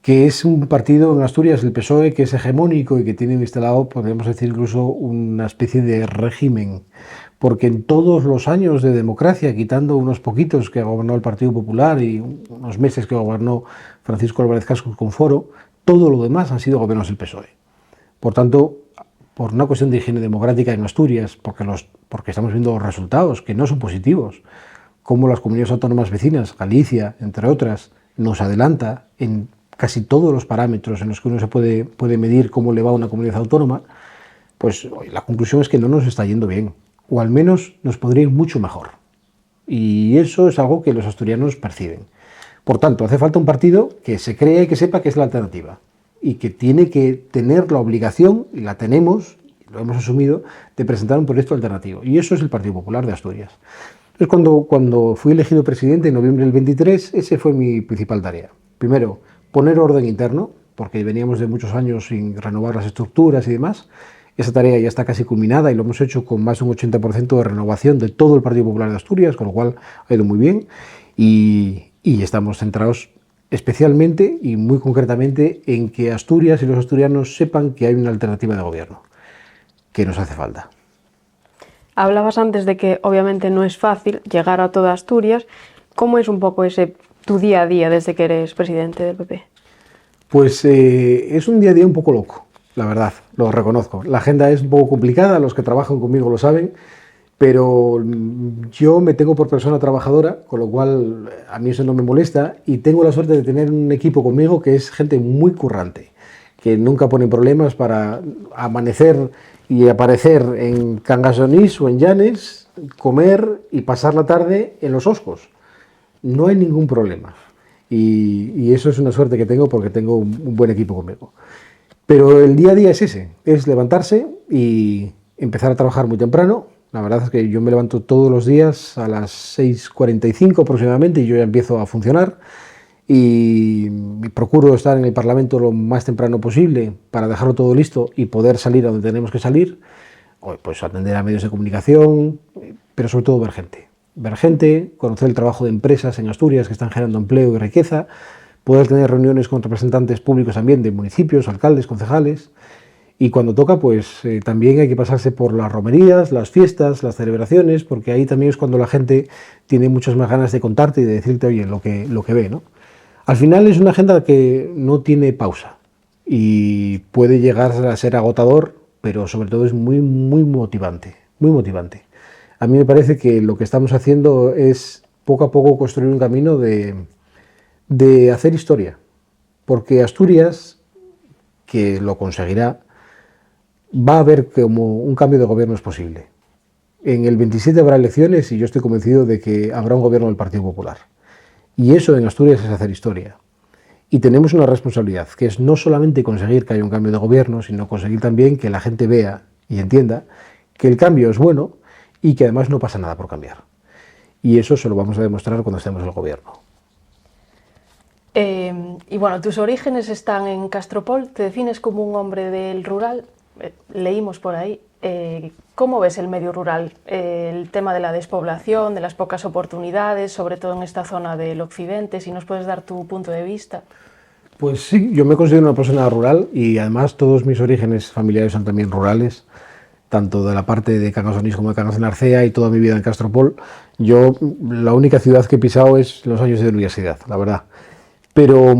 B: que es un partido en Asturias, el PSOE, que es hegemónico y que tiene instalado, podríamos decir incluso, una especie de régimen, porque en todos los años de democracia, quitando unos poquitos que gobernó el Partido Popular y unos meses que gobernó Francisco Álvarez Cascos con Foro, todo lo demás han sido gobiernos del PSOE. Por tanto, por una cuestión de higiene democrática en Asturias, porque estamos viendo los resultados, que no son positivos, como las comunidades autónomas vecinas, Galicia, entre otras, nos adelanta en casi todos los parámetros en los que uno se puede medir cómo le va a una comunidad autónoma, pues la conclusión es que no nos está yendo bien, o al menos nos podría ir mucho mejor. Y eso es algo que los asturianos perciben. Por tanto, hace falta un partido que se crea y que sepa que es la alternativa, y que tiene que tener la obligación, y la tenemos, lo hemos asumido, de presentar un proyecto alternativo. Y eso es el Partido Popular de Asturias. Entonces, cuando fui elegido presidente en noviembre del 23, esa fue mi principal tarea. Primero, poner orden interno, porque veníamos de muchos años sin renovar las estructuras y demás. Esa tarea ya está casi culminada y lo hemos hecho con más de un 80% de renovación de todo el Partido Popular de Asturias, con lo cual ha ido muy bien. Y estamos centrados especialmente y muy concretamente en que Asturias y los asturianos sepan que hay una alternativa de gobierno, que nos hace falta.
C: Hablabas antes de que obviamente no es fácil llegar a toda Asturias. ¿Cómo es un poco tu día a día desde que eres presidente del PP?
B: Pues es un día a día un poco loco, la verdad, lo reconozco. La agenda es un poco complicada, los que trabajan conmigo lo saben, pero yo me tengo por persona trabajadora, con lo cual a mí eso no me molesta y tengo la suerte de tener un equipo conmigo que es gente muy currante, que nunca ponen problemas para amanecer y aparecer en Cangas de Onís o en Llanes, comer y pasar la tarde en Los Oscos. No hay ningún problema. Y eso es una suerte que tengo porque tengo un buen equipo conmigo. Pero el día a día es ese, es levantarse y empezar a trabajar muy temprano. La verdad es que yo me levanto todos los días a las 6:45 aproximadamente y yo ya empiezo a funcionar. Y procuro estar en el Parlamento lo más temprano posible para dejarlo todo listo y poder salir a donde tenemos que salir, pues atender a medios de comunicación, pero sobre todo ver gente, conocer el trabajo de empresas en Asturias que están generando empleo y riqueza, poder tener reuniones con representantes públicos también de municipios, alcaldes, concejales, y cuando toca pues también hay que pasarse por las romerías, las fiestas, las celebraciones, porque ahí también es cuando la gente tiene muchas más ganas de contarte y de decirte, oye, lo que ve, ¿no? Al final es una agenda que no tiene pausa y puede llegar a ser agotador, pero sobre todo es muy motivante, muy motivante. A mí me parece que lo que estamos haciendo es poco a poco construir un camino de hacer historia, porque Asturias, que lo conseguirá, va a ver como un cambio de gobierno es posible. En el 27 habrá elecciones y yo estoy convencido de que habrá un gobierno del Partido Popular. Y eso en Asturias es hacer historia. Y tenemos una responsabilidad, que es no solamente conseguir que haya un cambio de gobierno, sino conseguir también que la gente vea y entienda que el cambio es bueno y que además no pasa nada por cambiar. Y eso se lo vamos a demostrar cuando estemos en el gobierno.
A: Y bueno, tus orígenes están en Castropol, te defines como un hombre del rural, leímos por ahí. ¿Cómo ves el medio rural? El tema de la despoblación, de las pocas oportunidades, sobre todo en esta zona del occidente, si nos puedes dar tu punto de vista.
B: Pues sí, yo me considero una persona rural y además todos mis orígenes familiares son también rurales, tanto de la parte de Cangas de Onís como de Cangas de Narcea y toda mi vida en Castropol. Yo la única ciudad que he pisado es los años de universidad, la verdad. Pero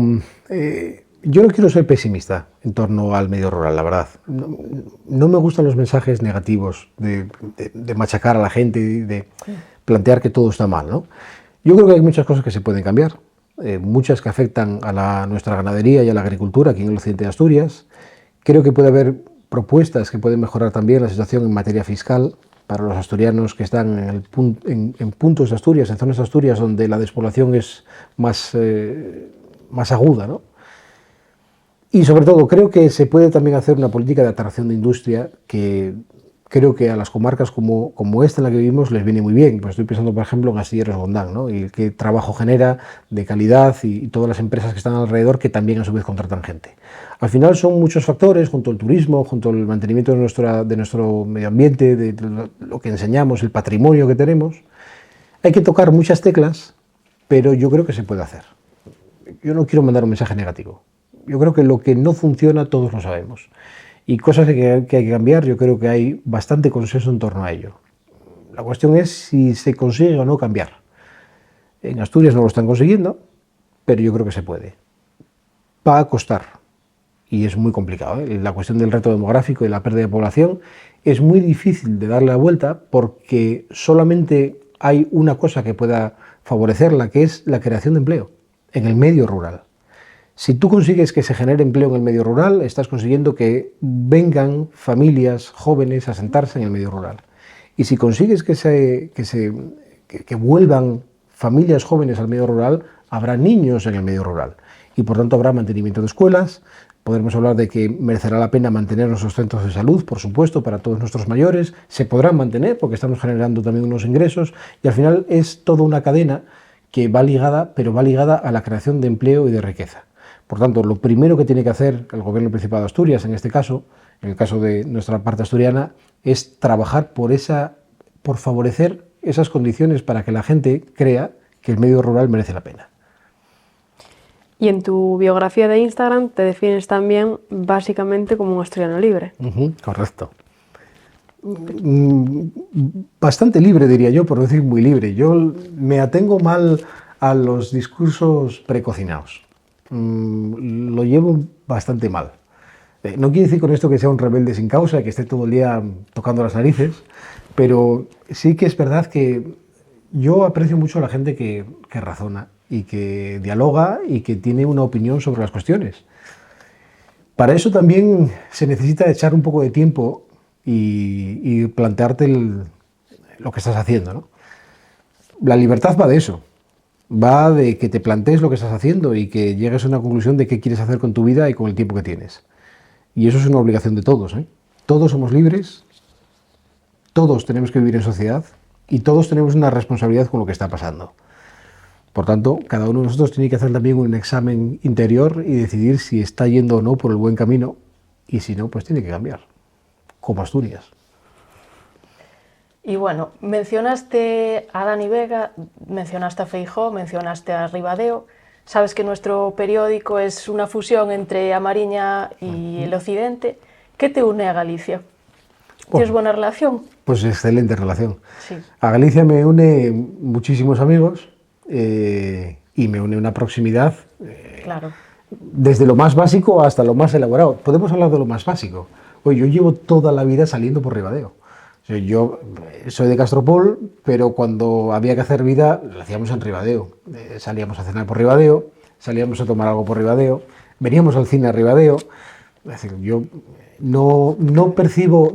B: yo no quiero ser pesimista en torno al medio rural, la verdad. No me gustan los mensajes negativos de machacar a la gente y de plantear que todo está mal, ¿no? Yo creo que hay muchas cosas que se pueden cambiar, muchas que afectan a nuestra ganadería y a la agricultura aquí en el occidente de Asturias. Creo que puede haber propuestas que pueden mejorar también la situación en materia fiscal para los asturianos que están en puntos de Asturias, en zonas de Asturias donde la despoblación es más aguda, ¿no? Y sobre todo creo que se puede también hacer una política de atracción de industria que creo que a las comarcas como esta en la que vivimos les viene muy bien. Pues estoy pensando, por ejemplo, en Astilleros Gondán, ¿no? Y qué trabajo genera de calidad y todas las empresas que están alrededor que también a su vez contratan gente. Al final son muchos factores, junto al turismo, junto al mantenimiento de nuestro medio ambiente, de lo que enseñamos, el patrimonio que tenemos. Hay que tocar muchas teclas, pero yo creo que se puede hacer. Yo no quiero mandar un mensaje negativo. Yo creo que lo que no funciona todos lo sabemos. Y cosas que hay que cambiar, yo creo que hay bastante consenso en torno a ello. La cuestión es si se consigue o no cambiar. En Asturias no lo están consiguiendo, pero yo creo que se puede. Va a costar, y es muy complicado, ¿eh? La cuestión del reto demográfico y la pérdida de población es muy difícil de darle la vuelta porque solamente hay una cosa que pueda favorecerla, que es la creación de empleo en el medio rural. Si tú consigues que se genere empleo en el medio rural, estás consiguiendo que vengan familias jóvenes a sentarse en el medio rural. Y si consigues que vuelvan familias jóvenes al medio rural, habrá niños en el medio rural. Y por tanto habrá mantenimiento de escuelas, podremos hablar de que merecerá la pena mantener nuestros centros de salud, por supuesto, para todos nuestros mayores, se podrán mantener porque estamos generando también unos ingresos y al final es toda una cadena que va ligada, pero va ligada a la creación de empleo y de riqueza. Por tanto, lo primero que tiene que hacer el Gobierno del Principado de Asturias, en este caso, en el caso de nuestra parte asturiana, es trabajar por favorecer esas condiciones para que la gente crea que el medio rural merece la pena.
C: Y en tu biografía de Instagram te defines también básicamente como un asturiano libre.
B: Correcto. Bastante libre, diría yo, por no decir muy libre. Yo me atengo mal a los discursos precocinados. Lo llevo bastante mal. No quiere decir con esto que sea un rebelde sin causa, que esté todo el día tocando las narices, pero sí que es verdad que yo aprecio mucho a la gente que razona y que dialoga y que tiene una opinión sobre las cuestiones. Para eso también se necesita echar un poco de tiempo y plantearte lo que estás haciendo, ¿no? La libertad va de eso. Va de que te plantees lo que estás haciendo y que llegues a una conclusión de qué quieres hacer con tu vida y con el tiempo que tienes. Y eso es una obligación de todos, ¿eh? Todos somos libres, todos tenemos que vivir en sociedad y todos tenemos una responsabilidad con lo que está pasando. Por tanto, cada uno de nosotros tiene que hacer también un examen interior y decidir si está yendo o no por el buen camino y si no, pues tiene que cambiar, como Asturias.
A: Y bueno, mencionaste a Dani Vega, mencionaste a Feijóo, mencionaste a Ribadeo. Sabes que nuestro periódico es una fusión entre A Mariña y el Occidente. ¿Qué te une a Galicia? ¿Tienes buena relación?
B: Pues excelente relación.
A: Sí.
B: A Galicia me une muchísimos amigos y me une una proximidad.
A: Claro.
B: Desde lo más básico hasta lo más elaborado. Podemos hablar de lo más básico. Oye, yo llevo toda la vida saliendo por Ribadeo. Yo soy de Castropol, pero cuando había que hacer vida, lo hacíamos en Ribadeo. Salíamos a cenar por Ribadeo, salíamos a tomar algo por Ribadeo, veníamos al cine a Ribadeo. Es decir, yo no percibo,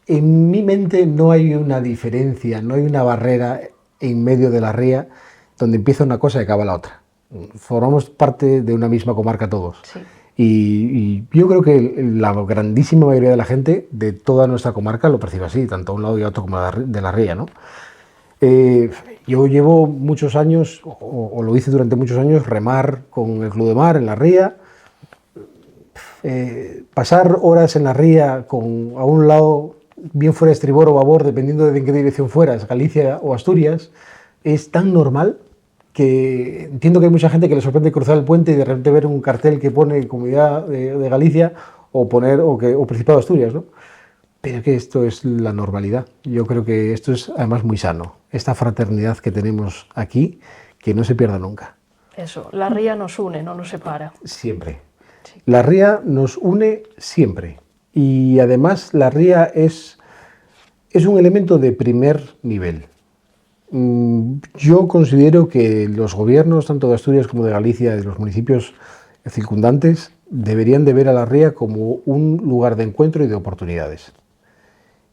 B: en mi mente no hay una diferencia, no hay una barrera en medio de la ría donde empieza una cosa y acaba la otra. Formamos parte de una misma comarca todos.
A: Sí.
B: Y yo creo que la grandísima mayoría de la gente de toda nuestra comarca lo percibe así, tanto a un lado y a otro como de la ría, ¿no? Yo llevo muchos años, o lo hice durante muchos años, remar con el Club de Mar en la ría, pasar horas en la ría con a un lado, bien fuera estribor o babor, dependiendo de en qué dirección fueras, Galicia o Asturias, es tan normal que entiendo que hay mucha gente que le sorprende cruzar el puente y de repente ver un cartel que pone Comunidad de Galicia o Principado de Asturias, ¿no? Pero que esto es la normalidad. Yo creo que esto es además muy sano. Esta fraternidad que tenemos aquí, que no se pierda nunca.
A: Eso, la ría nos une, no nos separa.
B: Siempre. Sí. La ría nos une siempre. Y además la ría es un elemento de primer nivel. Yo considero que los gobiernos, tanto de Asturias como de Galicia, de los municipios circundantes, deberían de ver a la ría como un lugar de encuentro y de oportunidades.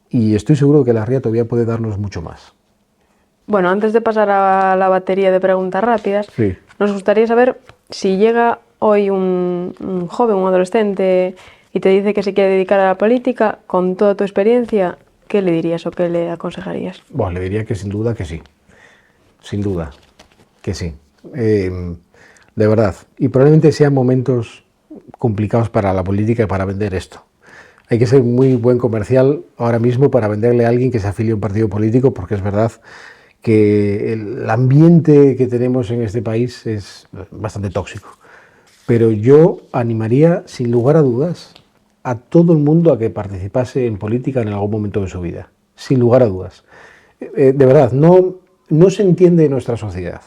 B: Y estoy seguro que la ría todavía puede darnos mucho más.
C: Bueno, antes de pasar a la batería de preguntas rápidas,
B: sí,
C: nos gustaría saber si llega hoy un joven, un adolescente, y te dice que se quiere dedicar a la política, con toda tu experiencia, ¿qué le dirías o qué le aconsejarías?
B: Bueno, le diría que sin duda que sí. Sin duda que sí. De verdad. Y probablemente sean momentos complicados para la política y para vender esto. Hay que ser muy buen comercial ahora mismo para venderle a alguien que se afilie a un partido político, porque es verdad que el ambiente que tenemos en este país es bastante tóxico. Pero yo animaría, sin lugar a dudas, a todo el mundo a que participase en política en algún momento de su vida. Sin lugar a dudas. De verdad, no se entiende nuestra sociedad.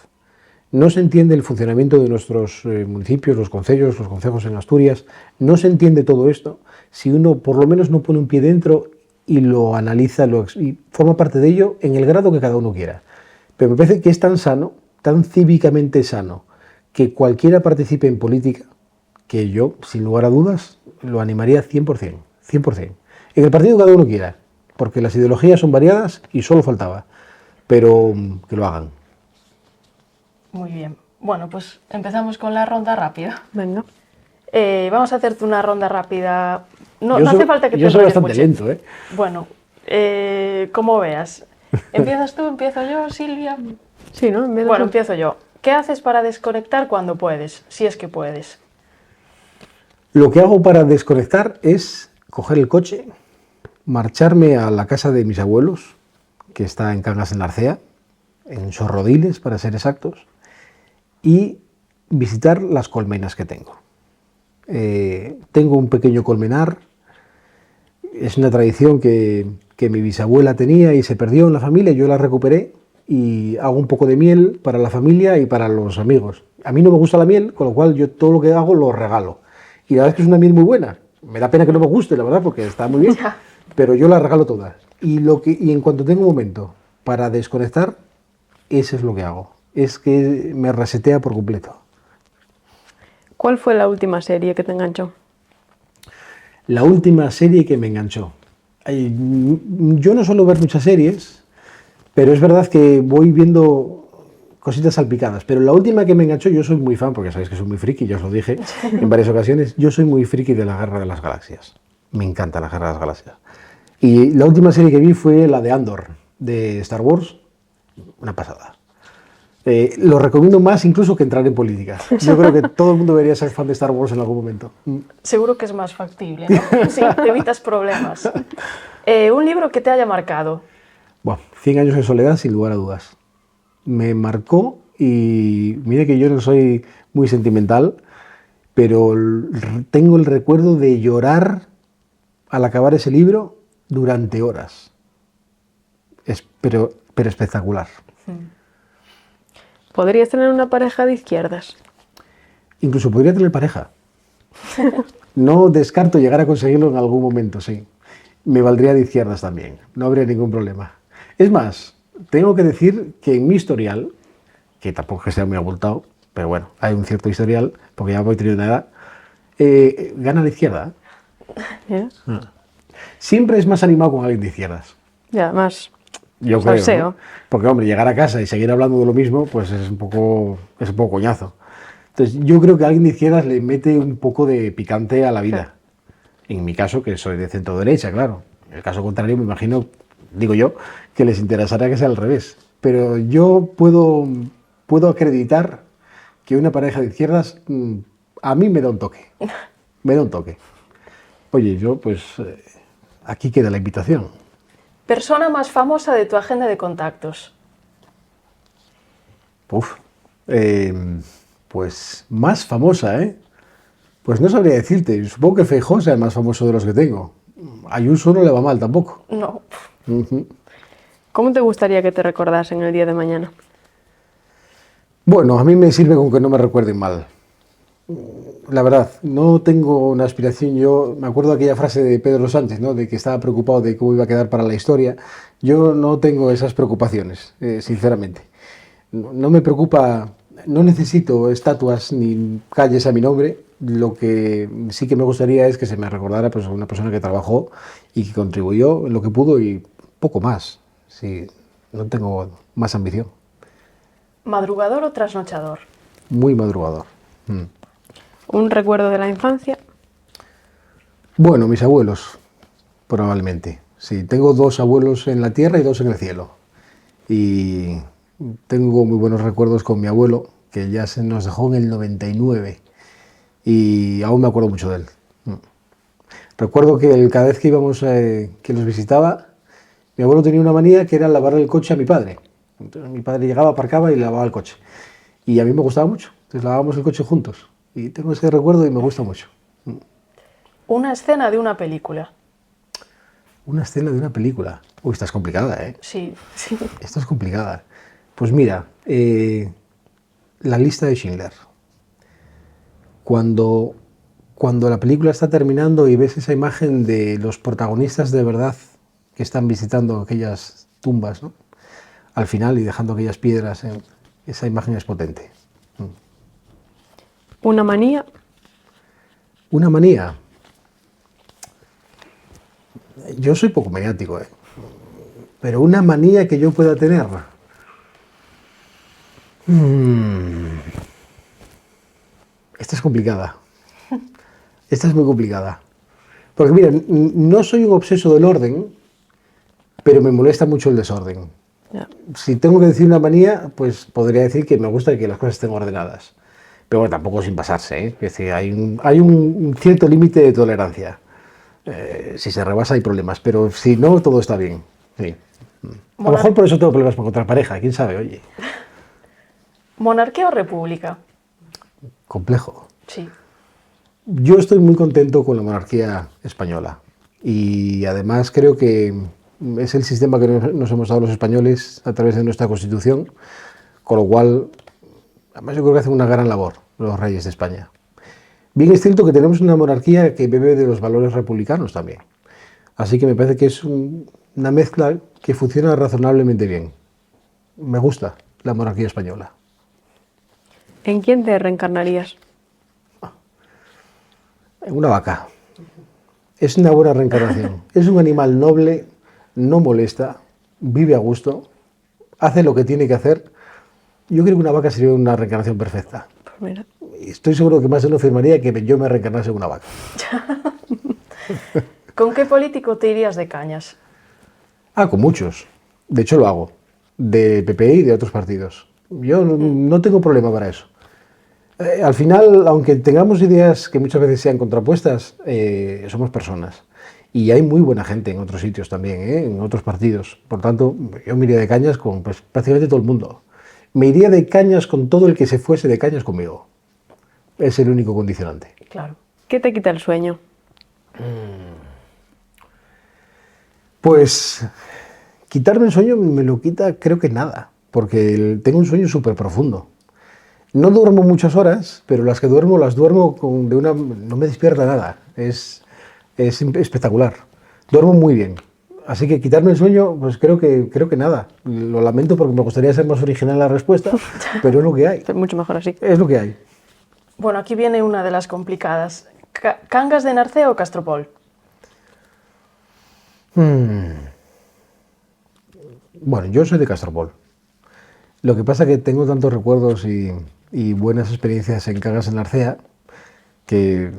B: No se entiende el funcionamiento de nuestros municipios, los concejos en Asturias. No se entiende todo esto si uno por lo menos no pone un pie dentro y lo analiza y forma parte de ello en el grado que cada uno quiera. Pero me parece que es tan sano, tan cívicamente sano, que cualquiera participe en política, que yo, sin lugar a dudas, lo animaría 100%. 100%. En el partido que cada uno quiera, porque las ideologías son variadas y solo faltaba, pero que lo hagan.
A: Muy bien. Bueno, pues empezamos con la ronda rápida.
C: Venga.
A: Vamos a hacerte una ronda rápida. No
B: hace
A: falta que te
B: yo soy bastante
A: mucho.
B: lento, ¿eh?
A: Bueno, como veas. ¿Empiezas tú? ¿Empiezo yo, Silvia?
C: Sí, ¿no?
A: Bueno, empiezo yo. ¿Qué haces para desconectar cuando puedes? Si es que puedes.
B: Lo que hago para desconectar es coger el coche, marcharme a la casa de mis abuelos, que está en Cangas en la Arcea, en Sorrodiles para ser exactos, y visitar las colmenas que tengo. Tengo un pequeño colmenar, es una tradición que mi bisabuela tenía y se perdió en la familia, yo la recuperé y hago un poco de miel para la familia y para los amigos. A mí no me gusta la miel, con lo cual yo todo lo que hago lo regalo. Y la verdad es que es una miel muy buena. Me da pena que no me guste, la verdad, porque está muy bien, pero yo la regalo toda. Y en cuanto tengo un momento para desconectar, eso es lo que hago. Es que me resetea por completo.
C: ¿Cuál fue la última serie que te enganchó?
B: La última serie que me enganchó. Yo no suelo ver muchas series, pero es verdad que voy viendo cositas salpicadas. Pero la última que me enganchó, yo soy muy fan, porque sabéis que soy muy friki, ya os lo dije en varias ocasiones, yo soy muy friki de la Guerra de las Galaxias. Me encanta la Guerra de las Galaxias. Y la última serie que vi fue la de Andor, de Star Wars. Una pasada. Lo recomiendo más incluso que entrar en política. Yo creo que todo el mundo debería ser fan de Star Wars en algún momento.
A: Seguro que es más factible, ¿no? Sí, te evitas problemas. Un libro que te haya marcado.
B: Bueno, 100 años de soledad, sin lugar a dudas. Me marcó y mire que yo no soy muy sentimental, pero tengo el recuerdo de llorar al acabar ese libro durante horas. Pero espectacular.
C: ¿Podrías tener una pareja de izquierdas?
B: Incluso podría tener pareja. No descarto llegar a conseguirlo en algún momento, sí. Me valdría de izquierdas también, no habría ningún problema. Es más, tengo que decir que en mi historial, que tampoco es que sea muy abultado, pero bueno, hay un cierto historial, porque ya voy teniendo una edad, gana la izquierda.
C: ¿Eh?
B: Siempre es más animado con alguien de izquierdas.
C: Ya, más
B: yo creo,
C: salseo.
B: ¿no? Porque, hombre, llegar a casa y seguir hablando de lo mismo, pues es un poco coñazo. Entonces, yo creo que alguien de izquierdas le mete un poco de picante a la vida. En mi caso, que soy de centro derecha, claro. En el caso contrario, me imagino, digo yo, que les interesará que sea al revés. Pero yo puedo acreditar que una pareja de izquierdas a mí me da un toque. Me da un toque. Oye, yo pues aquí queda la invitación.
A: Persona más famosa de tu agenda de contactos.
B: Uf, pues más famosa, ¿eh? Pues no sabría decirte. Supongo que Feijóo sea el más famoso de los que tengo. Ayuso no le va mal tampoco.
A: No.
C: ¿Cómo te gustaría que te recordasen el día de mañana?
B: Bueno, a mí me sirve con que no me recuerden mal. La verdad, no tengo una aspiración. Yo me acuerdo de aquella frase de Pedro Sánchez, ¿no? De que estaba preocupado de cómo iba a quedar para la historia. Yo no tengo esas preocupaciones, sinceramente. No me preocupa, no necesito estatuas ni calles a mi nombre. Lo que sí que me gustaría es que se me recordara pues, a una persona que trabajó y que contribuyó en lo que pudo y poco más. Sí, no tengo más ambición.
A: ¿Madrugador o trasnochador?
B: Muy madrugador.
C: ¿Un recuerdo de la infancia?
B: Bueno, mis abuelos, probablemente. Sí, tengo 2 abuelos en la tierra y 2 en el cielo. Y tengo muy buenos recuerdos con mi abuelo, que ya se nos dejó en el 99 y aún me acuerdo mucho de él. Recuerdo que cada vez que íbamos, que los visitaba, mi abuelo tenía una manía que era lavarle el coche a mi padre. Entonces mi padre llegaba, aparcaba y lavaba el coche. Y a mí me gustaba mucho, entonces lavábamos el coche juntos. Y tengo ese recuerdo y me gusta mucho.
A: Una escena de una película.
B: Una escena de una película. Uy, esta es complicada, ¿eh?
A: Sí, sí.
B: Esta es complicada. Pues mira, la lista de Schindler. Cuando la película está terminando y ves esa imagen de los protagonistas de verdad que están visitando aquellas tumbas, ¿no? Al final y dejando aquellas piedras, esa imagen es potente.
C: ¿Una manía?
B: Una manía. Yo soy poco maniático, ¿eh? Pero una manía que yo pueda tener. Esta es complicada. Esta es muy complicada. Porque mira, no soy un obseso del orden, pero me molesta mucho el desorden.
C: Ya.
B: Si tengo que decir una manía, pues podría decir que me gusta que las cosas estén ordenadas. Pero bueno, tampoco sin pasarse, ¿eh? Es decir, hay un cierto límite de tolerancia. Si se rebasa hay problemas, pero si no, todo está bien. Sí. A lo mejor por eso tengo problemas con otra pareja, quién sabe, oye.
A: ¿Monarquía o república?
B: Complejo.
A: Sí.
B: Yo estoy muy contento con la monarquía española y además creo que es el sistema que nos hemos dado los españoles a través de nuestra Constitución, con lo cual, además yo creo que hacen una gran labor los reyes de España. Bien es cierto que tenemos una monarquía que bebe de los valores republicanos también, así que me parece que es una mezcla que funciona razonablemente bien. Me gusta la monarquía española.
C: ¿En quién te reencarnarías?
B: En una vaca. Es una buena reencarnación. Es un animal noble, no molesta, vive a gusto, hace lo que tiene que hacer. Yo creo que una vaca sería una reencarnación perfecta.
C: Pues mira.
B: Y estoy seguro que más de uno afirmaría que yo me reencarnase en una vaca.
A: ¿Con qué político te irías de cañas?
B: Ah, con muchos. De hecho lo hago. De PP y de otros partidos. Yo no tengo problema para eso. Al final, aunque tengamos ideas que muchas veces sean contrapuestas, somos personas. Y hay muy buena gente en otros sitios también, en otros partidos. Por tanto, yo me iría de cañas con pues, prácticamente todo el mundo. Me iría de cañas con todo el que se fuese de cañas conmigo. Es el único condicionante.
A: Claro.
C: ¿Qué te quita el sueño?
B: Pues quitarme el sueño me lo quita creo que nada, porque tengo un sueño súper profundo. No duermo muchas horas, pero las que duermo las duermo no me despierta nada. Es espectacular. Duermo muy bien. Así que quitarme el sueño, pues creo que nada. Lo lamento porque me gustaría ser más original en la respuesta, pero es lo que hay.
C: Es mucho mejor así.
B: Es lo que hay.
A: Bueno, aquí viene una de las complicadas. ¿Cangas de Narcea o Castropol?
B: Bueno, yo soy de Castropol. Lo que pasa es que tengo tantos recuerdos y y buenas experiencias en Cagas en la Arcea, que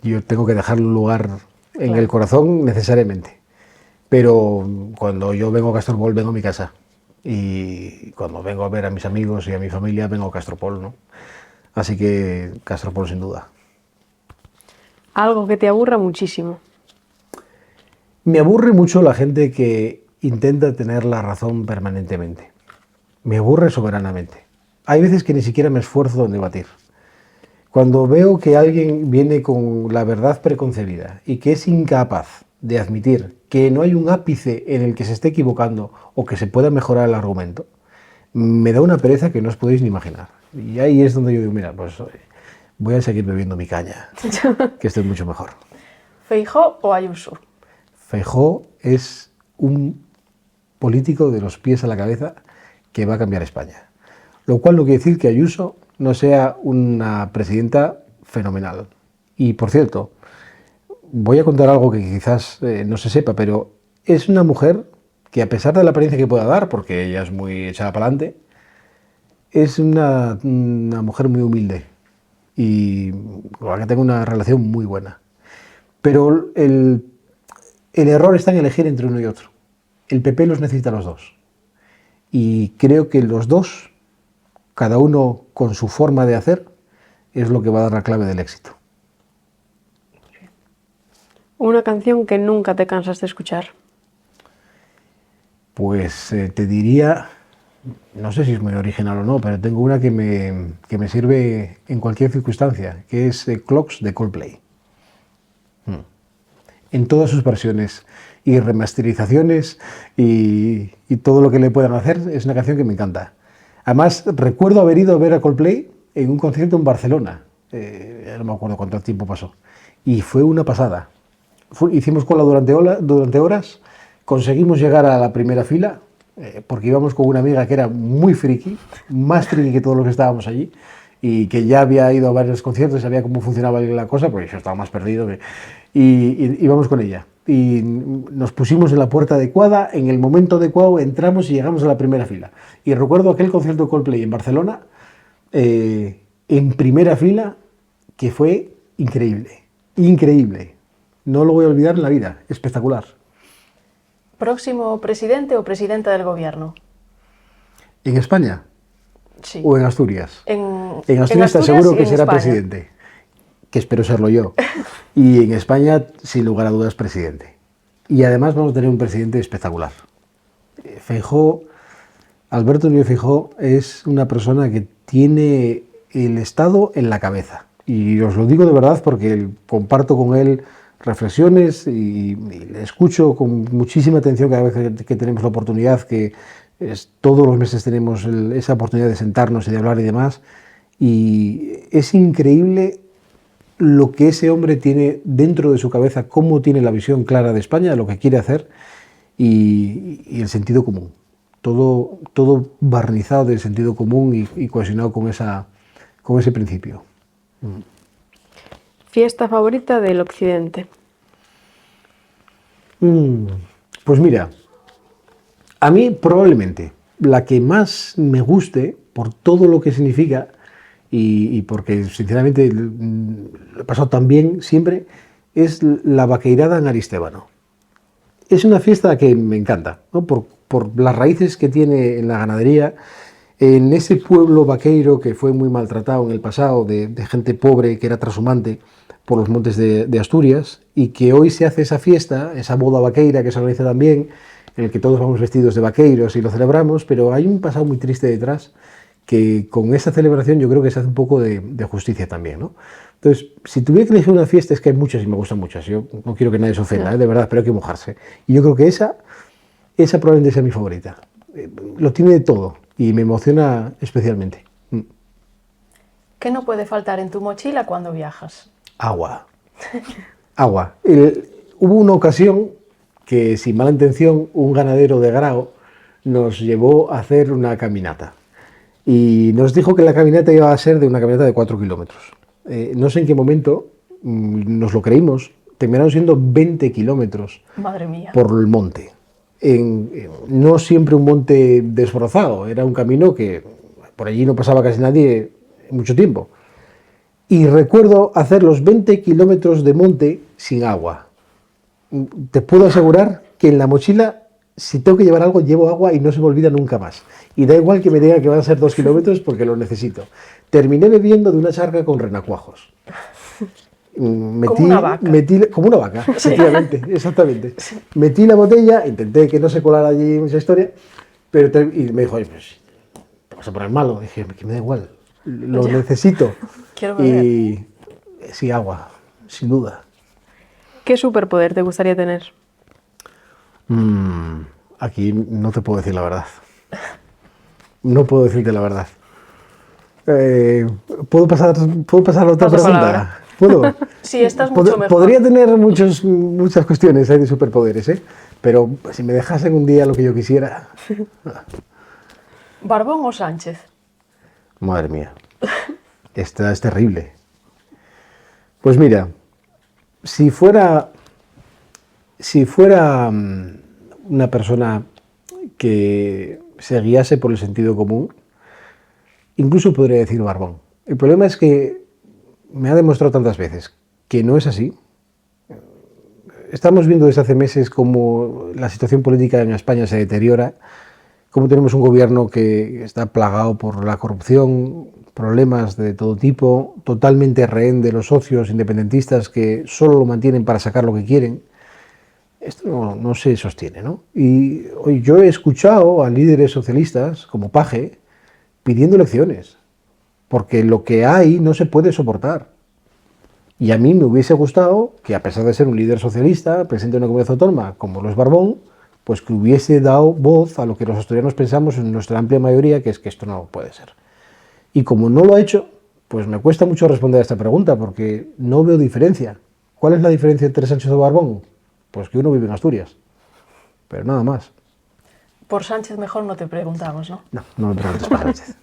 B: yo tengo que dejar un lugar en el corazón necesariamente. Pero cuando yo vengo a Castropol, vengo a mi casa. Y cuando vengo a ver a mis amigos y a mi familia, vengo a Castropol, ¿no? Así que Castropol sin duda.
C: Algo que te aburra muchísimo.
B: Me aburre mucho la gente que intenta tener la razón permanentemente. Me aburre soberanamente. Hay veces que ni siquiera me esfuerzo en debatir. Cuando veo que alguien viene con la verdad preconcebida y que es incapaz de admitir que no hay un ápice en el que se esté equivocando o que se pueda mejorar el argumento, me da una pereza que no os podéis ni imaginar. Y ahí es donde yo digo, mira, pues voy a seguir bebiendo mi caña, que estoy mucho mejor.
A: ¿Feijóo o Ayuso?
B: Feijóo es un político de los pies a la cabeza que va a cambiar España. Lo cual no quiere decir que Ayuso no sea una presidenta fenomenal. Y por cierto, voy a contar algo que quizás no se sepa, pero es una mujer que, a pesar de la apariencia que pueda dar, porque ella es muy echada para adelante, es una mujer muy humilde y con la que tengo una relación muy buena. Pero el error está en elegir entre uno y otro. El PP los necesita a los dos. Y creo que los dos, cada uno con su forma de hacer, es lo que va a dar la clave del éxito.
C: Una canción que nunca te cansas de escuchar.
B: Pues te diría, no sé si es muy original o no, pero tengo una que me sirve en cualquier circunstancia, que es Clocks de Coldplay. En todas sus versiones y remasterizaciones y todo lo que le puedan hacer, es una canción que me encanta. Además, recuerdo haber ido a ver a Coldplay en un concierto en Barcelona, no me acuerdo cuánto tiempo pasó, y fue una pasada. Hicimos cola durante horas, conseguimos llegar a la primera fila, porque íbamos con una amiga que era muy friki, más friki que todos los que estábamos allí, y que ya había ido a varios conciertos, sabía cómo funcionaba la cosa, porque yo estaba más perdido, y íbamos con ella. Y nos pusimos en la puerta adecuada, en el momento adecuado entramos y llegamos a la primera fila. Y recuerdo aquel concierto de Coldplay en Barcelona, en primera fila, que fue increíble, increíble. No lo voy a olvidar en la vida, espectacular.
A: ¿Próximo presidente o presidenta del gobierno?
B: ¿En España?
A: Sí.
B: ¿O en Asturias?
A: En
B: Asturias te aseguro que será
A: España.
B: presidente, que espero serlo yo. Y en España, sin lugar a dudas, presidente. Y además vamos a tener un presidente espectacular. Feijóo, Alberto Núñez Feijóo, es una persona que tiene el Estado en la cabeza. Y os lo digo de verdad porque comparto con él reflexiones y le escucho con muchísima atención cada vez que tenemos la oportunidad, que todos los meses tenemos esa oportunidad de sentarnos y de hablar y demás. Y es increíble lo que ese hombre tiene dentro de su cabeza, cómo tiene la visión clara de España, de lo que quiere hacer y el sentido común. Todo barnizado del sentido común y cohesionado con ese principio.
C: ¿Fiesta favorita del occidente?
B: Pues mira, a mí probablemente la que más me guste por todo lo que significa y porque sinceramente lo he pasado tan bien siempre, es la vaqueirada en Aristévano. Es una fiesta que me encanta, ¿no? Por las raíces que tiene en la ganadería, en ese pueblo vaqueiro que fue muy maltratado en el pasado, de gente pobre que era trashumante por los montes de Asturias, y que hoy se hace esa fiesta, esa boda vaqueira que se organiza también, en el que todos vamos vestidos de vaqueiros y lo celebramos, pero hay un pasado muy triste detrás, que con esa celebración yo creo que se hace un poco de justicia también, ¿no? Entonces, si tuviera que elegir una fiesta, es que hay muchas y me gustan muchas, yo no quiero que nadie se ofenda, de verdad, pero hay que mojarse. Y yo creo que esa probablemente sea mi favorita. Lo tiene de todo y me emociona especialmente.
A: ¿Qué no puede faltar en tu mochila cuando viajas?
B: Agua. Agua. Hubo una ocasión que, sin mala intención, un ganadero de Grao nos llevó a hacer una caminata. Y nos dijo que la caminata iba a ser de una caminata de 4 kilómetros. No sé en qué momento nos lo creímos, terminaron siendo 20 kilómetros.
A: Madre mía.
B: Por el monte. No siempre un monte desbrozado, era un camino que por allí no pasaba casi nadie mucho tiempo. Y recuerdo hacer los 20 kilómetros de monte sin agua. Te puedo asegurar que en la mochila, si tengo que llevar algo, llevo agua y no se me olvida nunca más. Y da igual que me diga que van a ser 2 kilómetros porque lo necesito. Terminé bebiendo de una charca con renacuajos.
A: Como una vaca.
B: Como una vaca, efectivamente, exactamente. Metí la botella, intenté que no se colara allí esa historia, pero y me dijo, oye, pues, te vas a poner malo. Dije, que me da igual, lo necesito.
A: Quiero beber.
B: Y sí, agua, sin duda.
C: ¿Qué superpoder te gustaría tener?
B: Aquí no te puedo decir la verdad. No puedo decirte la verdad. ¿Puedo pasar a otra
C: Pasa
B: pregunta?
C: palabra.
B: ¿Puedo?
A: Sí, estás mucho mejor.
B: Podría tener muchas cuestiones de superpoderes, ¿eh? Pero si me dejasen un día lo que yo quisiera...
A: ¿Barbón o Sánchez?
B: Madre mía. Esta es terrible. Pues mira, si fuera una persona que se guiase por el sentido común, incluso podría decir Barbón. El problema es que me ha demostrado tantas veces que no es así. Estamos viendo desde hace meses cómo la situación política en España se deteriora, cómo tenemos un gobierno que está plagado por la corrupción, problemas de todo tipo, totalmente rehén de los socios independentistas que solo lo mantienen para sacar lo que quieren. Esto no se sostiene, ¿no? Y hoy yo he escuchado a líderes socialistas como Paje pidiendo elecciones, porque lo que hay no se puede soportar. Y a mí me hubiese gustado que, a pesar de ser un líder socialista, presidente de una comunidad autónoma como lo es Barbón, pues que hubiese dado voz a lo que los asturianos pensamos en nuestra amplia mayoría, que es que esto no puede ser. Y como no lo ha hecho, pues me cuesta mucho responder a esta pregunta, porque no veo diferencia. ¿Cuál es la diferencia entre Sánchez o Barbón? Pues que uno vive en Asturias, pero nada más.
A: Por Sánchez mejor no te preguntamos, ¿no?
B: No me preguntes por Sánchez.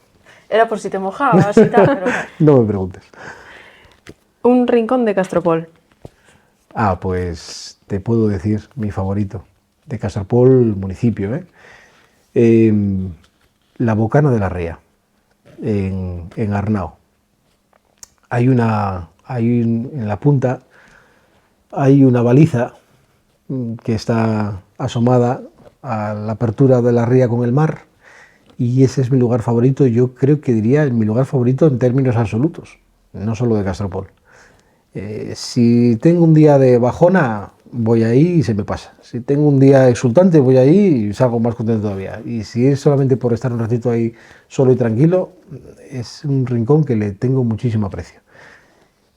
A: Era por si te mojabas y tal, pero...
B: No me preguntes.
C: Un rincón de Castropol.
B: Pues te puedo decir mi favorito, de Castropol, municipio, la Bocana de la Ría, en Arnao. En la punta hay una baliza que está asomada a la apertura de la ría con el mar, y ese es mi lugar favorito. Yo creo que diría mi lugar favorito en términos absolutos, no solo de Castropol. Si tengo un día de bajona, voy ahí y se me pasa. Si tengo un día exultante, voy ahí y salgo más contento todavía. Y si es solamente por estar un ratito ahí solo y tranquilo, es un rincón que le tengo muchísimo aprecio.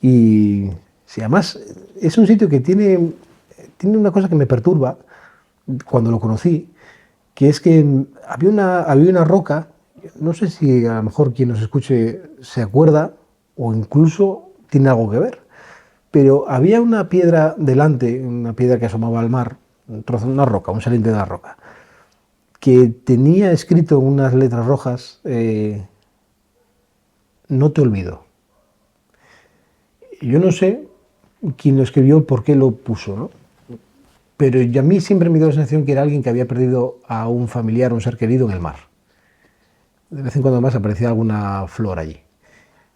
B: Y si además es un sitio que tiene una cosa que me perturba cuando lo conocí, que es que había una roca, no sé si a lo mejor quien nos escuche se acuerda o incluso tiene algo que ver, pero había una piedra delante, una piedra que asomaba al mar, una roca, un saliente de la roca, que tenía escrito en unas letras rojas, no te olvido. Yo no sé quién lo escribió, por qué lo puso, ¿no? Pero a mí siempre me dio la sensación que era alguien que había perdido a un familiar, un ser querido en el mar. De vez en cuando más aparecía alguna flor allí.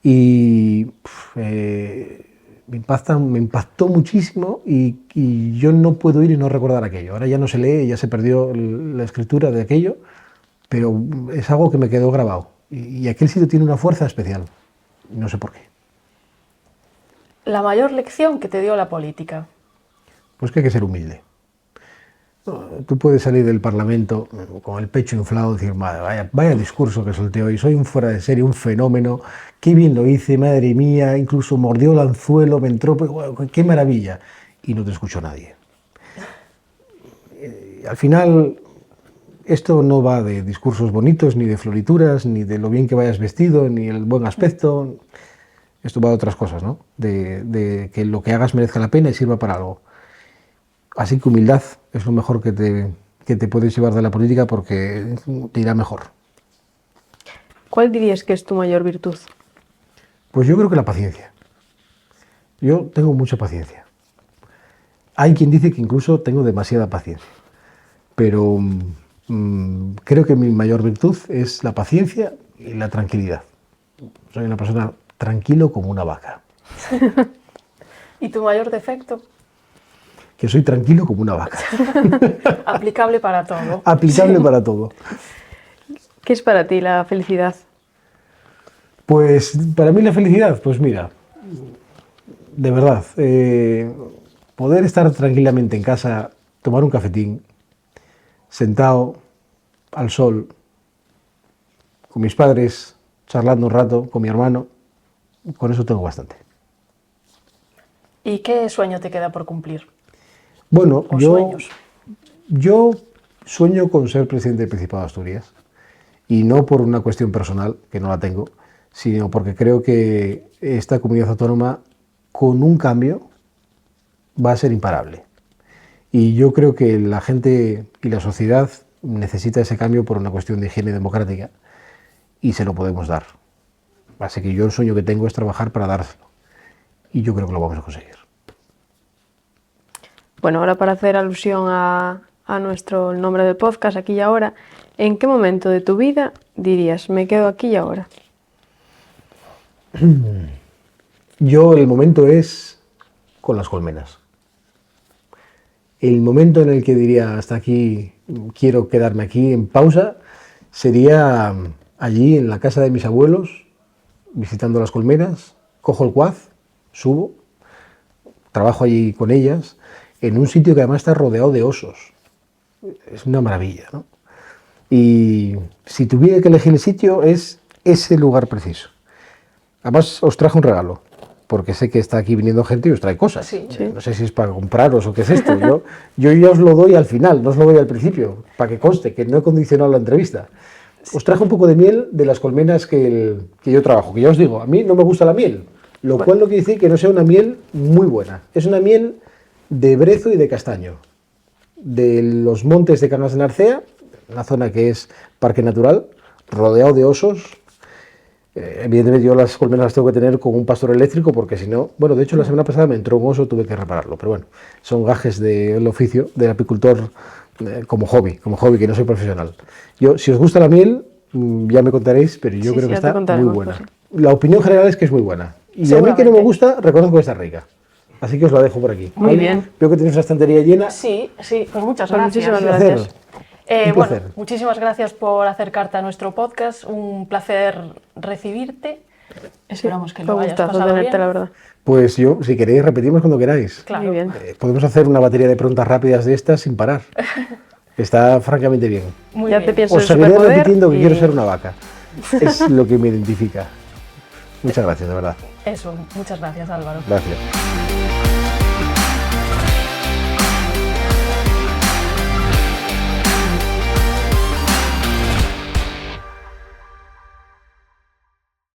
B: Y me impactó muchísimo y yo no puedo ir y no recordar aquello. Ahora ya no se lee, ya se perdió la escritura de aquello, pero es algo que me quedó grabado. Y aquel sitio tiene una fuerza especial. No sé por qué.
A: La mayor lección que te dio la política.
B: Pues que hay que ser humilde. Tú puedes salir del Parlamento con el pecho inflado y decir, madre, vaya discurso que solté hoy, soy un fuera de serie, un fenómeno, qué bien lo hice, madre mía, incluso mordió el anzuelo, me entró, qué maravilla. Y no te escuchó nadie. Al final, esto no va de discursos bonitos, ni de florituras, ni de lo bien que vayas vestido, ni el buen aspecto. Esto va de otras cosas, ¿no? De que lo que hagas merezca la pena y sirva para algo. Así que humildad es lo mejor que te puedes llevar de la política, porque te irá mejor.
C: ¿Cuál dirías que es tu mayor virtud?
B: Pues yo creo que la paciencia. Yo tengo mucha paciencia. Hay quien dice que incluso tengo demasiada paciencia. Pero creo que mi mayor virtud es la paciencia y la tranquilidad. Soy una persona tranquilo como una vaca.
A: ¿Y tu mayor defecto?
B: Que soy tranquilo como una vaca.
A: Aplicable para todo.
B: Aplicable para todo.
C: ¿Qué es para ti la felicidad?
B: Pues para mí la felicidad, pues mira, de verdad, poder estar tranquilamente en casa, tomar un cafetín, sentado al sol, con mis padres, charlando un rato, con mi hermano, con eso tengo bastante.
A: ¿Y qué sueño te queda por cumplir?
B: Bueno,
A: ¿O sueños?
B: yo sueño con ser presidente del Principado de Asturias, y no por una cuestión personal, que no la tengo, sino porque creo que esta comunidad autónoma, con un cambio, va a ser imparable. Y yo creo que la gente y la sociedad necesita ese cambio por una cuestión de higiene democrática, y se lo podemos dar. Así que yo el sueño que tengo es trabajar para dárselo, y yo creo que lo vamos a conseguir.
C: Bueno, ahora para hacer alusión a nuestro nombre del podcast, Aquí y Ahora, ¿en qué momento de tu vida dirías, me quedo aquí y ahora?
B: Yo, el momento es con las colmenas. El momento en el que diría, hasta aquí, quiero quedarme aquí en pausa, sería allí en la casa de mis abuelos, visitando las colmenas, cojo el quad, subo, trabajo allí con ellas, en un sitio que además está rodeado de osos. Es una maravilla, ¿no? Y si tuviera que elegir el sitio, es ese lugar preciso. Además, os traje un regalo, porque sé que está aquí viniendo gente y os trae cosas.
A: Sí.
B: No sé si es para compraros o qué es esto. Yo ya os lo doy al final, no os lo doy al principio, para que conste que no he condicionado la entrevista. Os traje un poco de miel de las colmenas que yo trabajo, que ya os digo, a mí no me gusta la miel, lo cual no quiere decir que no sea una miel muy buena. Es una miel de brezo y de castaño, de los montes de Canals de Narcea, una zona que es parque natural, rodeado de osos. Evidentemente yo las colmenas las tengo que tener con un pastor eléctrico, porque si no, bueno, de hecho la semana pasada me entró un oso, tuve que repararlo, pero bueno, son gajes del oficio del apicultor, como hobby, que no soy profesional. Yo, si os gusta la miel, ya me contaréis, pero yo creo que está muy buena. La opinión general es que es muy buena, y a mí que no me gusta, reconozco que está rica. Así que os la dejo por aquí.
C: Muy bien.
B: Veo que tenéis una estantería llena.
A: Sí, pues muchas
C: Pues
A: gracias.
C: muchísimas
B: Un placer.
C: gracias.
B: Un placer.
A: Bueno, muchísimas gracias por acercarte a nuestro podcast. Un placer recibirte. Esperamos que
C: Fue
A: lo
C: un
A: hayas
C: gustazo
A: pasado
C: tenerte,
A: bien.
C: la verdad.
B: Pues yo, si queréis, repetimos cuando queráis.
A: Claro.
C: Muy bien.
B: Podemos hacer una batería de preguntas rápidas de estas sin parar. Está francamente bien.
A: Muy
C: Ya
A: bien.
C: te pienso
B: Os
C: el
B: seguiré
C: superpoder
B: repitiendo que
C: y-
B: quiero ser una vaca. Es lo que me identifica. Muchas gracias, de verdad.
A: Eso, muchas gracias, Álvaro.
B: Gracias.